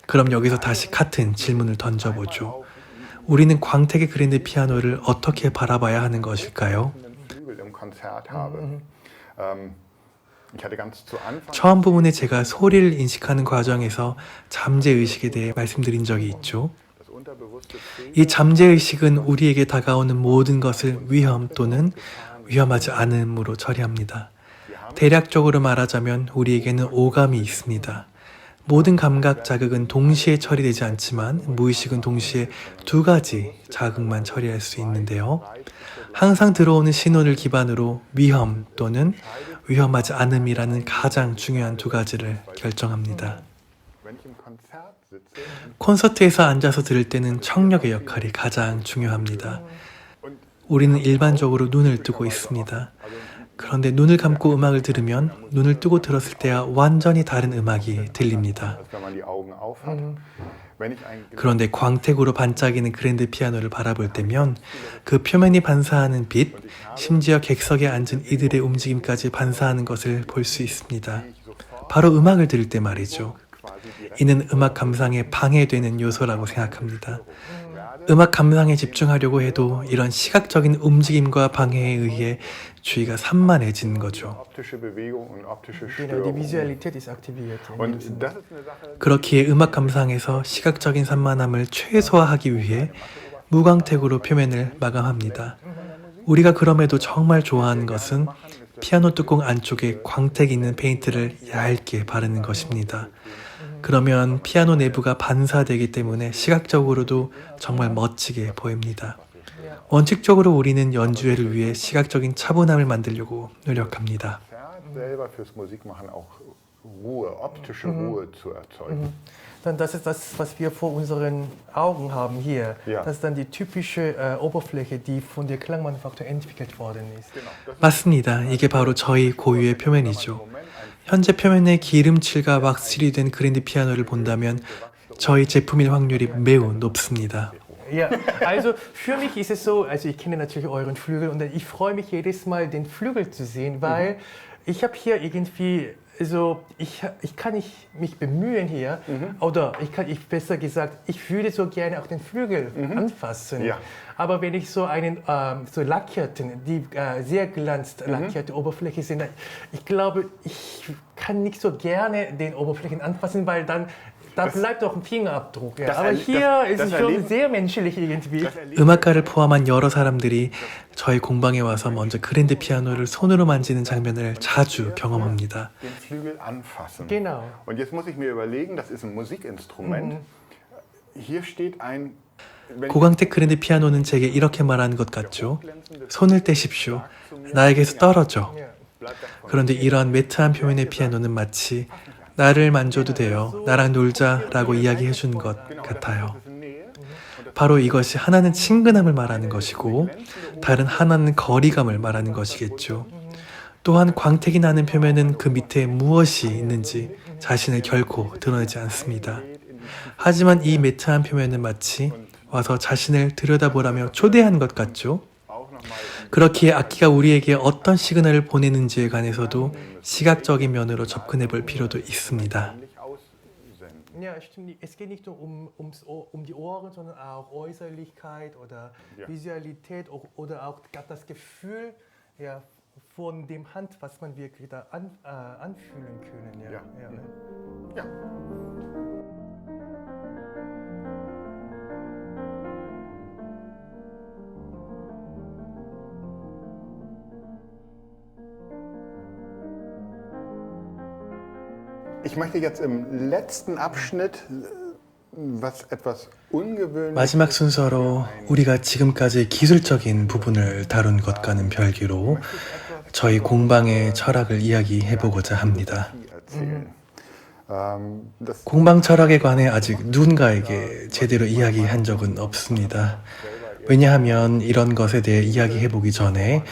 그럼 여기서 다시 같은 질문을 던져보죠. 우리는 광택의 그랜드 피아노를 어떻게 바라봐야 하는 것일까요? Flügel im Konzert habe. Ich hatte ganz zu Anfang 처음 부분에 제가 소리를 인식하는 과정에서 잠재의식에 대해 말씀드린 적이 있죠. das unterbewusste 이 잠재의식은 우리에게 다가오는 모든 것을 위험 또는 위험하지 않음으로 처리합니다. 대략적으로 말하자면 우리에게는 오감이 있습니다. 모든 감각 자극은 동시에 처리되지 않지만 무의식은 동시에 두 가지 자극만 처리할 수 있는데요. 항상 들어오는 신호를 기반으로 위험 또는 위험하지 않음이라는 가장 중요한 두 가지를 결정합니다. wenn ich im Konzert sitze 콘서트에서 앉아서 들을 때는 청력의 역할이 가장 중요합니다. 우리는 일반적으로 눈을 뜨고 있습니다. 그런데 눈을 감고 음악을 들으면 눈을 뜨고 들었을 때와 완전히 다른 음악이 들립니다. als wenn man die Augen auf hat. Wenn ich ein 그런데 광택으로 반짝이는 그랜드 피아노를 바라볼 때면 그 표면이 반사하는 빛, 심지어 객석에 앉은 이들의 움직임까지 반사하는 것을 볼 수 있습니다. 바로 음악을 들을 때 말이죠. 이는 음악 감상에 방해되는 요소라고 생각합니다. 음악 감상에 집중하려고 해도 이런 시각적인 움직임과 방해에 의해 주의가 산만해지는 거죠. optische Bewegung und optische Genau, die Störung. Visualität ist aktiviert. Und das ist eine Sache, 그렇기에 음악 감상에서 시각적인 산만함을 최소화하기 위해 무광택으로 표면을 마감합니다. 우리가 그럼에도 정말 좋아하는 것은 피아노 뚜껑 안쪽에 광택 있는 페인트를 얇게 바르는 것입니다. 그러면 피아노 내부가 반사되기 때문에 시각적으로도 정말 멋지게 보입니다. 원칙적으로 우리는 연주회를 위해 시각적인 차분함을 만들려고 노력합니다. Konzert selber fürs Musikmachen auch Ruhe, optische Ruhe zu erzeugen. Dann das ist das, was wir vor unseren Augen haben hier. Ja. Das ist dann die typische Oberfläche, die von der Klangmanufaktur entwickelt worden ist. 맞습니다. 이게 바로 저희 고유의 표면이죠. 현재 표면에 기름칠과 왁스칠이 된 그랜드 피아노를 본다면 저희 제품일 확률이 매우 높습니다. Ja, also für mich ist es so, also ich kenne natürlich euren Flügel und ich freue mich jedes Mal, den Flügel zu sehen, weil ich habe hier irgendwie, also ich kann nicht mich bemühen hier, oder ich besser gesagt, ich würde so gerne auch den Flügel anfassen. Ja. Aber wenn ich so einen so lackierten, die sehr glanzt lackierte Oberfläche sind, ich glaube, ich kann nicht so gerne den Oberflächen anfassen, weil dann da bleibt doch ein Fingerabdruck. Ja. Aber hier ist es schon sehr menschlich irgendwie. 음악가를 포함한 여러 사람들이 저희 공방에 와서 먼저 그랜드 피아노를 손으로 만지는 장면을 자주 경험합니다. Den Flügel anfassen. Genau. Und jetzt muss ich mir überlegen, das ist ein Musikinstrument. Hier steht ein 고광택 그랜드 피아노는 제게 이렇게 말하는 것 같죠. 손을 떼십시오. 나에게서 떨어져. 그런데 이러한 매트한 표면의 피아노는 마치 나를 만져도 돼요. 나랑 놀자라고 이야기해 주는 것 같아요. 바로 이것이 하나는 친근함을 말하는 것이고 다른 하나는 거리감을 말하는 것이겠죠. 또한 광택이 나는 표면은 그 밑에 무엇이 있는지 자신을 결코 드러내지 않습니다. 하지만 이 매트한 표면은 마치 와서 자신을 들여다보라며 초대한 것 같죠. 그렇기에 악기가 우리에게 어떤 시그널을 보내는지에 관해서도 시각적인 면으로 접근해 볼 필요도 있습니다. Ja, stimmt. Es geht nicht nur um die Ohren, sondern auch Äußerlichkeit oder Visualität oder auch das Gefühl ja, von dem Hand, was man wirklich da anfühlen können. Ja. Ja. Ich möchte jetzt im letzten Abschnitt was etwas ungewöhnlich 마지막 순서로 우리가 지금까지 기술적인 부분을 다룬 것과는 별개로 저희 공방의 철학을 이야기해보고자 합니다. erzählen. Das 공방 철학에 관해 아직 누군가에게 제대로 이야기한 적은 없습니다. 왜냐하면 이런 것에 대해 이야기해보기 전에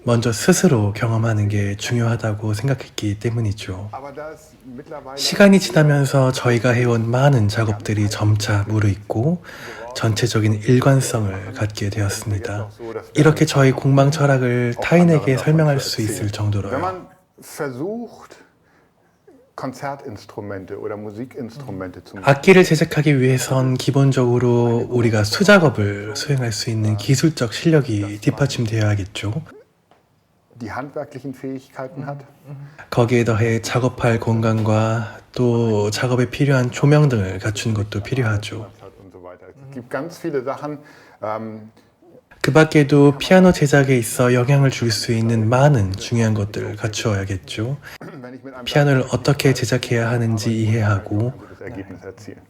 먼저 스스로 경험하는 게 중요하다고 생각했기 때문이죠. aber da es mittlerweile 시간이 지나면서 저희가 해온 많은 작업들이 점차 무르익고 전체적인 일관성을 갖게 되었습니다. 이렇게 저희 공방 철학을 타인에게 설명할 수 있을 Wenn 정도로요. man versucht, Konzertinstrumente oder Musikinstrumente zu machen, 악기를 제작하기 위해선 기본적으로 우리가 수작업을 수행할 수 있는 기술적 실력이 뒷받침되어야겠죠. die handwerklichen Fähigkeiten hat. 거기에 더해 작업할 공간과 또 작업에 필요한 조명 등을 갖춘 것도 필요하죠. Und so weiter. Es gibt ganz viele Sachen. 그 밖에도 피아노 제작에 있어 영향을 줄 수 있는 많은 중요한 것들을 갖추어야겠죠. Wenn ich mit einem 피아노를 어떻게 제작해야 하는지 이해하고 das Ergebnis erzielen.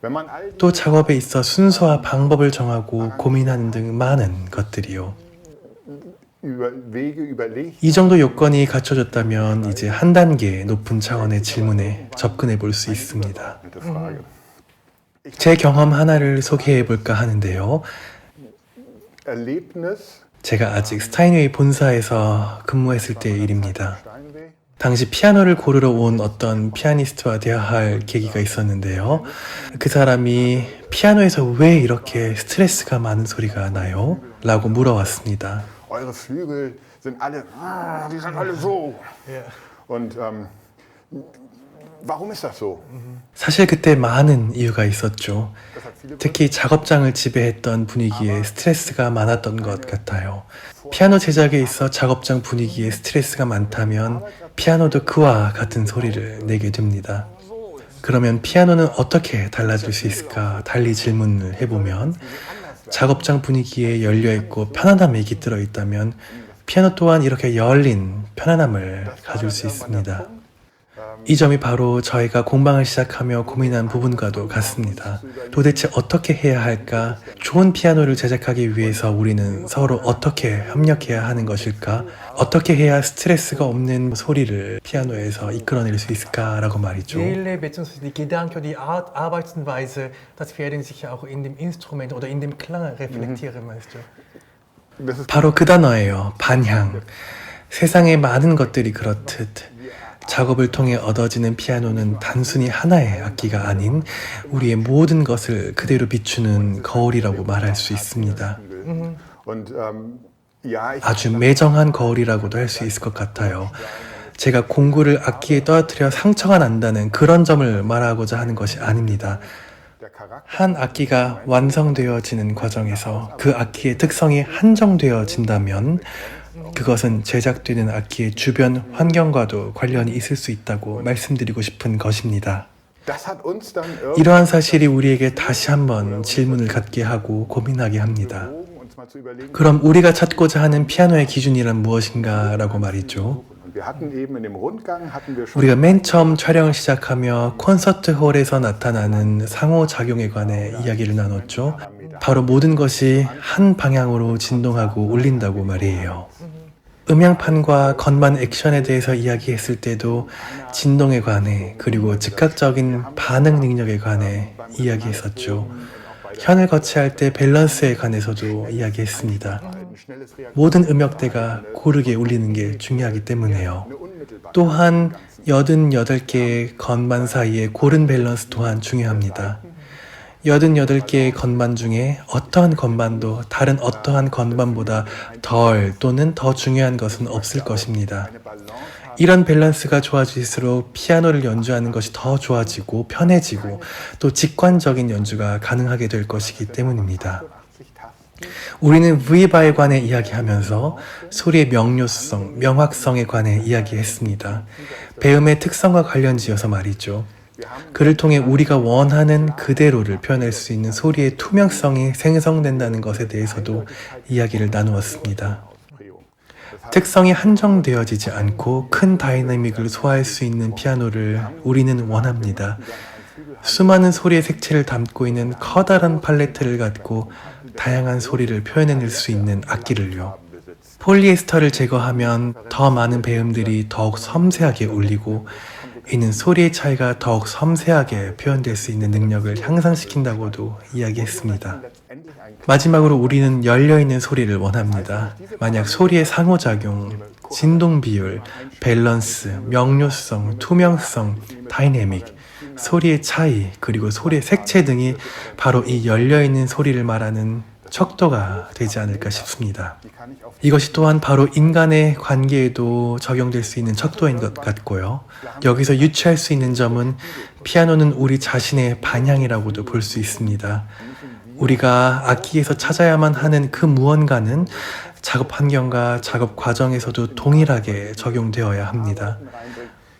Wenn man all 또 작업에 있어 순서와 방법을 정하고 고민하는 등 많은 것들이요. die Wege überlegt, 이 정도 요건이 갖춰졌다면 이제 한 단계 높은 차원의 질문에 접근해 볼 수 있습니다. mit der Frage. 제 경험 하나를 소개해 볼까 하는데요. Erlebnis 제가 아직 스타인웨이 본사에서 근무했을 때의 일입니다. Steinway. 당시 피아노를 고르러 온 어떤 피아니스트와 대화할 계기가 있었는데요. 그 사람이 피아노에서 왜 이렇게 스트레스가 많은 소리가 나요? 라고 물어왔습니다. Eure Flügel sind alle, die sind alle so. Und warum ist das so? 사실 그때 많은 이유가 있었죠. Das hat viele 특히 작업장을 지배했던 분위기에 스트레스가 많았던 것 같아요. 피아노 제작에 있어 작업장 분위기에 스트레스가 많다면 피아노도 그와 같은 소리를 내게 됩니다. 그러면 피아노는 어떻게 달라질 수 있을까? 달리 질문을 해보면 작업장 분위기에 열려있고 편안함이 깃들어 있다면 피아노 또한 이렇게 열린 편안함을 가질 수 있습니다. 이 점이 바로 저희가 공방을 시작하며 고민한 부분과도 같습니다. 도대체 어떻게 해야 할까? 좋은 피아노를 제작하기 위해서 우리는 서로 어떻게 협력해야 하는 것일까? 어떻게 해야 스트레스가 없는 소리를 피아노에서 이끌어낼 수 있을까라고 말이죠. Seele bzw. die Gedanken, die Arbeitsweise, das werden sich ja auch in dem Instrument oder in dem Klang reflektieren, meinst du? Das ist 바로 그 단어예요. 반향. 세상의 많은 것들이 그렇듯 작업을 통해 얻어지는 피아노는 단순히 하나의 악기가 아닌 우리의 모든 것을 그대로 비추는 거울이라고 말할 수 있습니다. und ja, ich 아주 매정한 거울이라고도 할 수 있을 것 같아요. 제가 공구를 악기에 떨어뜨려 상처가 난다는 그런 점을 말하고자 하는 것이 아닙니다. der Charakter 한 악기가 완성되어지는 과정에서 그 악기의 특성이 한정되어진다면 그것은 제작되는 악기의 주변 환경과도 관련이 있을 수 있다고 말씀드리고 싶은 것입니다. das hat uns dann irgendwie 이러한 사실이 우리에게 다시 한번 질문을 갖게 하고 고민하게 합니다. bewogen, uns mal zu überlegen. 그럼 우리가 찾고자 하는 피아노의 기준이란 무엇인가 라고 말이죠. Und wir hatten eben in dem Rundgang hatten wir schon 우리가 맨 처음 촬영을 시작하며 콘서트홀에서 나타나는 상호작용에 관해 이야기를 나눴죠. 바로 모든 것이 한 방향으로 진동하고 울린다고 말이에요. 음향판과 건반 액션에 대해서 이야기했을 때도 진동에 관해 그리고 즉각적인 반응 능력에 관해 이야기했었죠. 현을 거치할 때 밸런스에 관해서도 이야기했습니다. schnelles Reagieren. 모든 음역대가 고르게 울리는 게 중요하기 때문에요. 또한 88개의 건반 사이의 고른 밸런스 또한 중요합니다. 88개의 건반 중에 어떠한 건반도 다른 어떠한 건반보다 덜 또는 더 중요한 것은 없을 것입니다. 이런 밸런스가 좋아질수록 피아노를 연주하는 것이 더 좋아지고 편해지고 또 직관적인 연주가 가능하게 될 것이기 때문입니다. 우리는 브이바에 관해 이야기하면서 소리의 명료성, 명확성에 관해 이야기했습니다. 배음의 특성과 관련지어서 말이죠. 그를 통해 우리가 원하는 그대로를 표현할 수 있는 소리의 투명성이 생성된다는 것에 대해서도 이야기를 나누었습니다. 특성이 한정되어지지 않고 큰 다이나믹을 소화할 수 있는 피아노를 우리는 원합니다. 수많은 소리의 색채를 담고 있는 커다란 팔레트를 갖고 다양한 소리를 표현해낼 수 있는 악기를요. 폴리에스터를 제거하면 더 많은 배음들이 더욱 섬세하게 울리고 이는 소리의 차이가 더욱 섬세하게 표현될 수 있는 능력을 향상시킨다고도 이야기했습니다. 마지막으로 우리는 열려있는 소리를 원합니다. 만약 소리의 상호작용, 진동 비율, 밸런스, 명료성, 투명성, 다이내믹, 소리의 차이, 그리고 소리의 색채 등이 바로 이 열려있는 소리를 말하는 척도가 되지 않을까 싶습니다. 이것이 또한 바로 인간의 관계에도 적용될 수 있는 척도인 것 같고요. 여기서 유추할 수 있는 점은 피아노는 우리 자신의 반향이라고도 볼 수 있습니다. 우리가 악기에서 찾아야만 하는 그 무언가는 작업 환경과 작업 과정에서도 동일하게 적용되어야 합니다.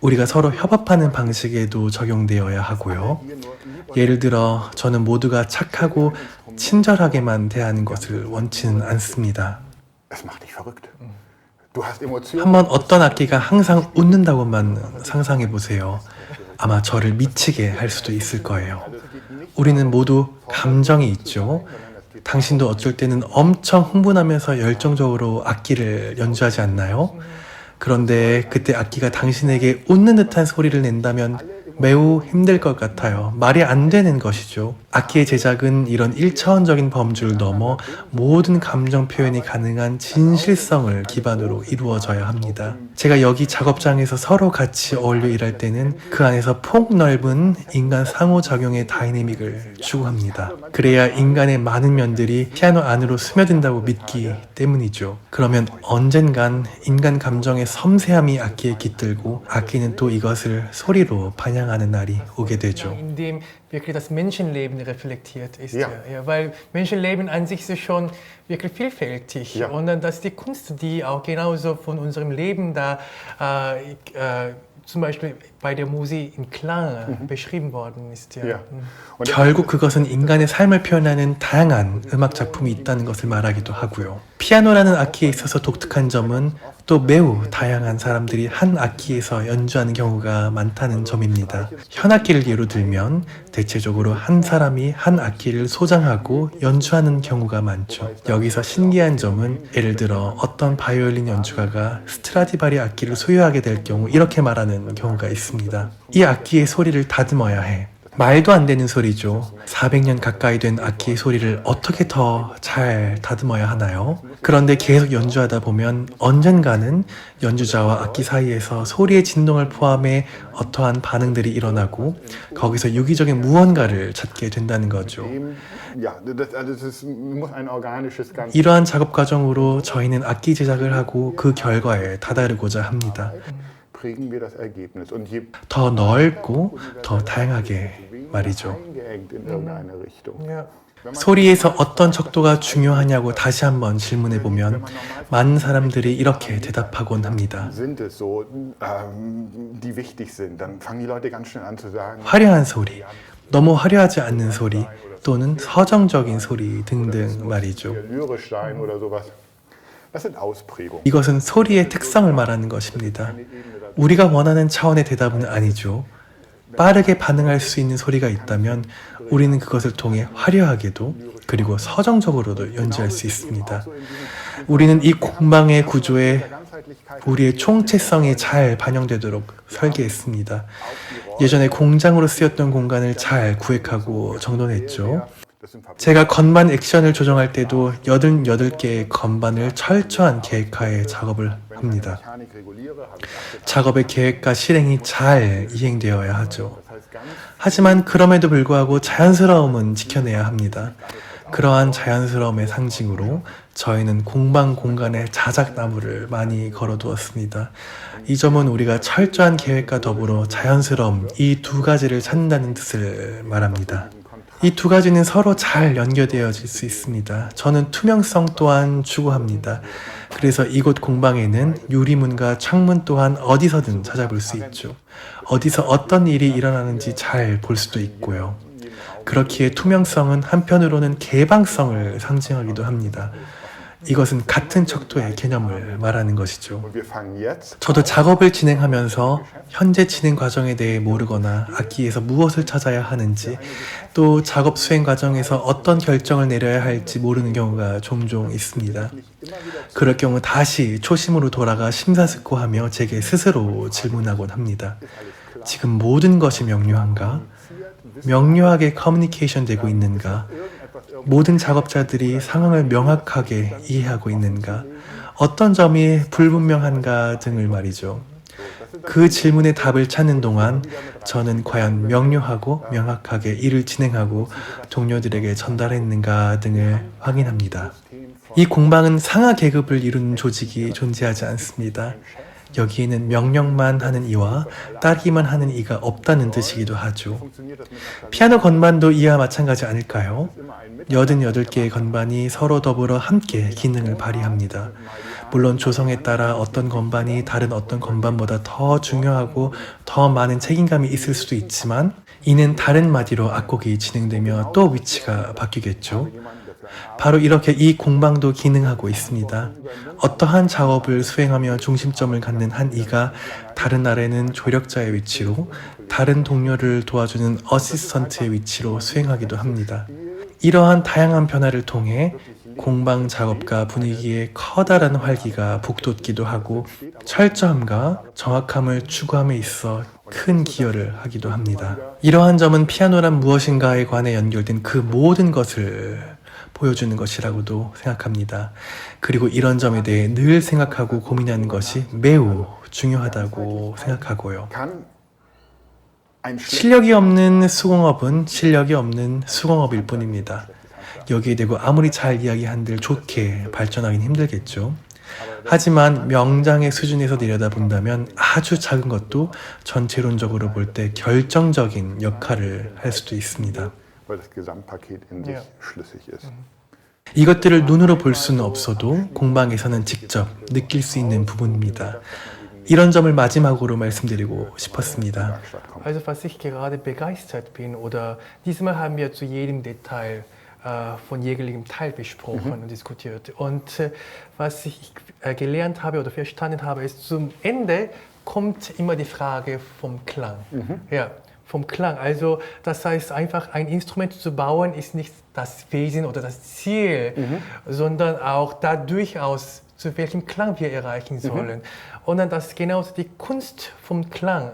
우리가 서로 협업하는 방식에도 적용되어야 하고요. 예를 들어 저는 모두가 착하고 친절하게만 대하는 것을 원치는 않습니다. Es macht dich verrückt. Du hast Emotionen. 한번 어떤 악기가 항상 웃는다고만 상상해 보세요. 아마 저를 미치게 할 수도 있을 거예요. 우리는 모두 감정이 있죠. 당신도 어쩔 때는 엄청 흥분하면서 열정적으로 악기를 연주하지 않나요? 그런데 그때 악기가 당신에게 웃는 듯한 소리를 낸다면 매우 힘들 것 같아요. 말이 안 되는 것이죠. 악기의 제작은 이런 1차원적인 범주를 넘어 모든 감정 표현이 가능한 진실성을 기반으로 이루어져야 합니다. 제가 여기 작업장에서 서로 같이 어울려 일할 때는 그 안에서 폭넓은 인간 상호작용의 다이내믹을 추구합니다. 그래야 인간의 많은 면들이 피아노 안으로 스며든다고 믿기 때문이죠. 그러면 언젠간 인간 감정의 섬세함이 악기에 깃들고 악기는 또 이것을 소리로 반영하는 날이 오게 되죠. In dem wirklich das Menschenleben reflektiert ist. Ja. Ja, weil Menschenleben an sich ist schon wirklich vielfältig. Ja. Und dann, das ist die Kunst, die auch genauso von unserem Leben da zum Beispiel bei der Musik in Klang beschrieben worden ist. Ja. Ja. Und 결국 그것은 인간의 삶을 표현하는 다양한 음악 작품이 있다는 것을 말하기도 하고요. 피아노라는 악기에 있어서 독특한 점은 또 매우 다양한 사람들이 한 악기에서 연주하는 경우가 많다는 점입니다. 현악기를 예로 들면 대체적으로 한 사람이 한 악기를 소장하고 연주하는 경우가 많죠. 여기서 신기한 점은 예를 들어 어떤 바이올린 연주가가 스트라디바리 악기를 소유하게 될 경우 이렇게 말하는 경우가 있습니다. 이 악기의 소리를 다듬어야 해. 말도 안 되는 소리죠. 400년 가까이 된 악기의 소리를 어떻게 더 잘 다듬어야 하나요? 그런데 계속 연주하다 보면 언젠가는 연주자와 악기 사이에서 소리의 진동을 포함해 어떠한 반응들이 일어나고 거기서 유기적인 무언가를 찾게 된다는 거죠. ja, das muss ein organisches Ganzes. 이러한 작업 과정으로 저희는 악기 제작을 하고 그 결과에 다다르고자 합니다. Prägen wir das Ergebnis. Und je 더 넓고 더 다양하게 말이죠. eingeengt in irgendeine Richtung. Ja. 소리에서 어떤 척도가 중요하냐고 다시 한번 질문해 보면 많은 사람들이 이렇게 대답하곤 합니다. Sind es so, die wichtig sind, dann fangen die Leute ganz schnell an zu sagen, 화려한 소리, 너무 화려하지 않는 소리, 또는 서정적인 소리 등등 말이죠. lyrisch sein oder sowas. Das sind Ausprägungen. 이것은 소리의 특성을 말하는 것입니다. 우리가 원하는 차원의 대답은 아니죠. 빠르게 반응할 수 있는 소리가 있다면 우리는 그것을 통해 화려하게도 그리고 서정적으로도 연주할 수 있습니다. 우리는 이 공방의 구조에 우리의 총체성이 잘 반영되도록 설계했습니다. 예전에 공장으로 쓰였던 공간을 잘 구획하고 정돈했죠. 제가 건반 액션을 조정할 때도 88개의 건반을 철저한 계획하에 작업을 합니다. 작업의 계획과 실행이 잘 이행되어야 하죠. 하지만 그럼에도 불구하고 자연스러움은 지켜내야 합니다. 그러한 자연스러움의 상징으로 저희는 공방 공간에 자작나무를 많이 걸어두었습니다. 이 점은 우리가 철저한 계획과 더불어 자연스러움, 이 두 가지를 찾는다는 뜻을 말합니다. 이 두 가지는 서로 잘 연결되어질 수 있습니다. 저는 투명성 또한 추구합니다. 그래서 이곳 공방에는 유리문과 창문 또한 어디서든 찾아볼 수 있죠. 어디서 어떤 일이 일어나는지 잘 볼 수도 있고요. 그렇기에 투명성은 한편으로는 개방성을 상징하기도 합니다. 이것은 같은 척도의 개념을 말하는 것이죠. Und wir fangen jetzt 저도 작업을 진행하면서 현재 진행 과정에 대해 모르거나 악기에서 무엇을 찾아야 하는지 또 작업 수행 과정에서 어떤 결정을 내려야 할지 모르는 경우가 종종 있습니다. 그럴 경우 다시 초심으로 돌아가 심사숙고하며 제게 스스로 질문하곤 합니다. 지금 모든 것이 명료한가? 명료하게 커뮤니케이션 되고 있는가? 모든 작업자들이 상황을 명확하게 이해하고 있는가? 어떤 점이 불분명한가 등을 말이죠. 그 질문의 답을 찾는 동안 저는 과연 명료하고 명확하게 일을 진행하고 동료들에게 전달했는가 등을 확인합니다. 이 공방은 상하 계급을 이루는 조직이 존재하지 않습니다. 여기에는 명령만 하는 이와 따르기만 하는 이가 없다는 뜻이기도 하죠. 피아노 건반도 이와 마찬가지 아닐까요? 88개의 건반이 서로 더불어 함께 기능을 발휘합니다. 물론 조성에 따라 어떤 건반이 다른 어떤 건반보다 더 중요하고 더 많은 책임감이 있을 수도 있지만 이는 다른 마디로 악곡이 진행되며 또 위치가 바뀌겠죠. 바로 이렇게 이 공방도 기능하고 있습니다. 어떠한 작업을 수행하며 중심점을 갖는 한 이가 다른 날에는 조력자의 위치로 다른 동료를 도와주는 어시스턴트의 위치로 수행하기도 합니다. 이러한 다양한 변화를 통해 공방 작업과 분위기에 커다란 활기가 북돋기도 하고 철저함과 정확함을 추구함에 있어 큰 기여를 하기도 합니다. 이러한 점은 피아노란 무엇인가에 관해 연결된 그 모든 것을 보여주는 것이라고도 생각합니다. 그리고 이런 점에 대해 늘 생각하고 고민하는 것이 매우 중요하다고 생각하고요. 실력이 없는 수공업은 실력이 없는 수공업일 뿐입니다. 여기에 대고 아무리 잘 이야기한들 좋게 발전하긴 힘들겠죠. 하지만 명장의 수준에서 내려다본다면 아주 작은 것도 전체론적으로 볼 때 결정적인 역할을 할 수도 있습니다. 이것들을 눈으로 볼 수는 없어도 공방에서는 직접 느낄 수 있는 부분입니다. 이런 점을 마지막으로 말씀드리고 싶었습니다. Also was ich gerade begeistert bin, oder diesmal haben wir zu jedem Detail von jeglichem Teil besprochen und diskutiert. Und was ich gelernt habe oder verstanden habe, ist, zum Ende kommt immer die Frage vom Klang. Ja, vom Klang. Also das heißt, einfach ein Instrument zu bauen, ist nicht das Wesen oder das Ziel, sondern auch da durchaus, zu welchem Klang wir erreichen sollen. Und dann das ist genauso die Kunst vom Klang.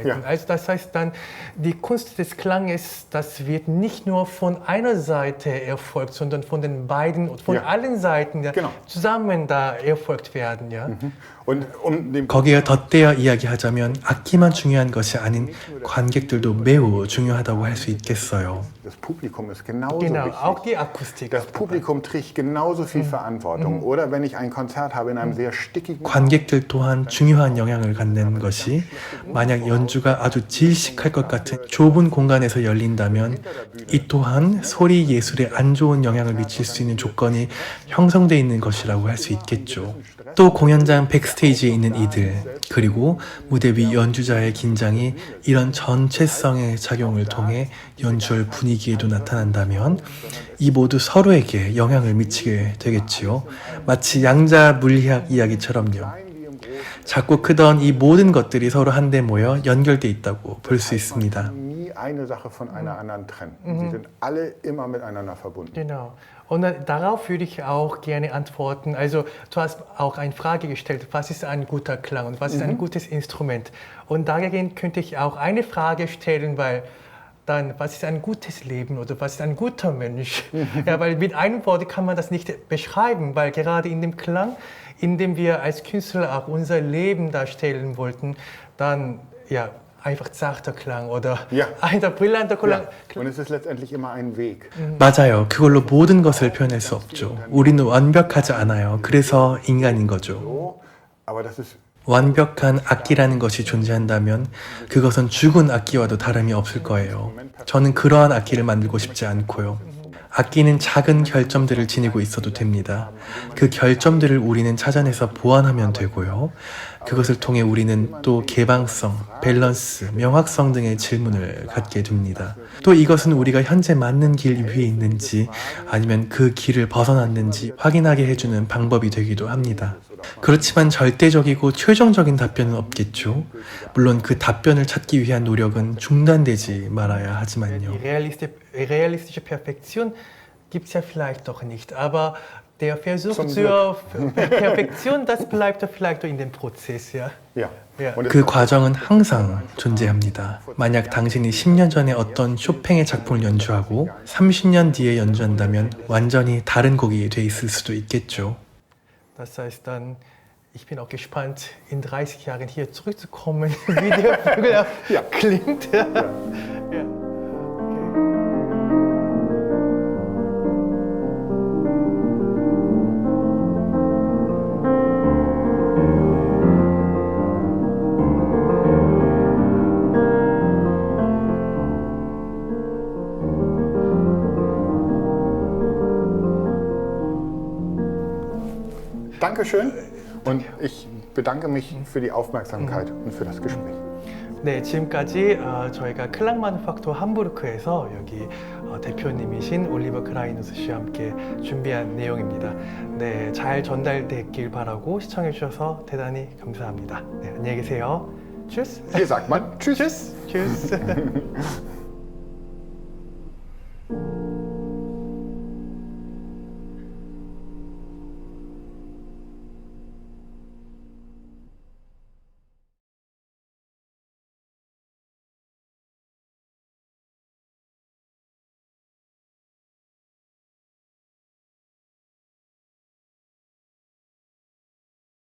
Ja. Also das heißt dann, die Kunst des Klanges, das wird nicht nur von einer Seite erfolgt, sondern von den beiden und von allen Seiten zusammen da erfolgt werden. Ja? 거기에 덧대어 이야기하자면 악기만 중요한 것이 아닌 관객들도 매우 중요하다고 할 수 있겠어요. Genau, auch die Akustik. Das Publikum trägt genauso viel Verantwortung. Oder wenn ich ein Konzert habe in einem sehr stickigen 관객들 또한 중요한 영향을 갖는 것이 만약 연주가 아주 질식할 것 같은 좁은 공간에서 열린다면 이 또한 소리 예술에 안 좋은 영향을 미칠 수 있는 조건이 형성되어 있는 것이라고 할 수 있겠죠. 또 공연장 백스테이지에 있는 이들 그리고 무대 위 연주자의 긴장이 이런 전체성의 작용을 통해 연주할 분위기에도 나타난다면 이 모두 서로에게 영향을 미치게 되겠지요. 마치 양자 물리학 이야기처럼요. 작고 크던 이 모든 것들이 서로 한데 모여 연결돼 있다고 볼 수 있습니다. Genau. Und darauf würde ich auch gerne antworten. Also du hast auch eine Frage gestellt, was ist ein guter Klang und was ist ein gutes Instrument? Und dagegen könnte ich auch eine Frage stellen, weil dann, was ist ein gutes Leben oder was ist ein guter Mensch? Ja, weil mit einem Wort kann man das nicht beschreiben, weil gerade in dem Klang, in dem wir als Künstler auch unser Leben darstellen wollten, dann ja einfach zarter Klang oder ein brillanter Klang. Und es ist letztendlich immer ein Weg. 맞아요. 그걸로 모든 것을 표현할 수 없죠. 우리는 완벽하지 않아요. 그래서 인간인 거죠. Aber das ist 완벽한 악기라는 것이 존재한다면 그것은 죽은 악기와도 다름이 없을 거예요. 저는 그러한 악기를 만들고 싶지 않고요. 악기는 작은 결점들을 지니고 있어도 됩니다. 그 결점들을 우리는 찾아내서 보완하면 되고요. 그것을 통해 우리는 또 개방성, 밸런스, 명확성 등의 질문을 갖게 됩니다. 또 이것은 우리가 현재 맞는 길 위에 있는지 아니면 그 길을 벗어났는지 확인하게 해주는 방법이 되기도 합니다. 그렇지만 절대적이고 최종적인 답변은 없겠죠. 물론 그 답변을 찾기 위한 노력은 중단되지 말아야 하지만요. Realistische Perfektion gibt es ja vielleicht doch nicht, aber der Versuch zur Perfektion, das bleibt vielleicht in dem Prozess, ja. 그 과정은 항상 존재합니다. 만약 당신이 10년 전에 어떤 쇼팽의 작품을 연주하고 30년 뒤에 연주한다면 완전히 다른 곡이 돼 있을 수도 있겠죠. Das heißt dann, ich bin auch gespannt, in 30 Jahren hier zurückzukommen, wie der Vögel klingt. Ja. Dankeschön und ich bedanke mich für die Aufmerksamkeit und für das Gespräch. 네, 지금까지 저희가 클랑 마누팍토 함부르크에서 여기 대표님이신 올리버 크라이누스 씨와 함께 준비한 내용입니다. 네, 잘 전달됐길 바라고 시청해 주셔서 대단히 감사합니다. 네, 안녕히 계세요. Tschüss. Hier sagt man Tschüss. Tschüss. Tschüss.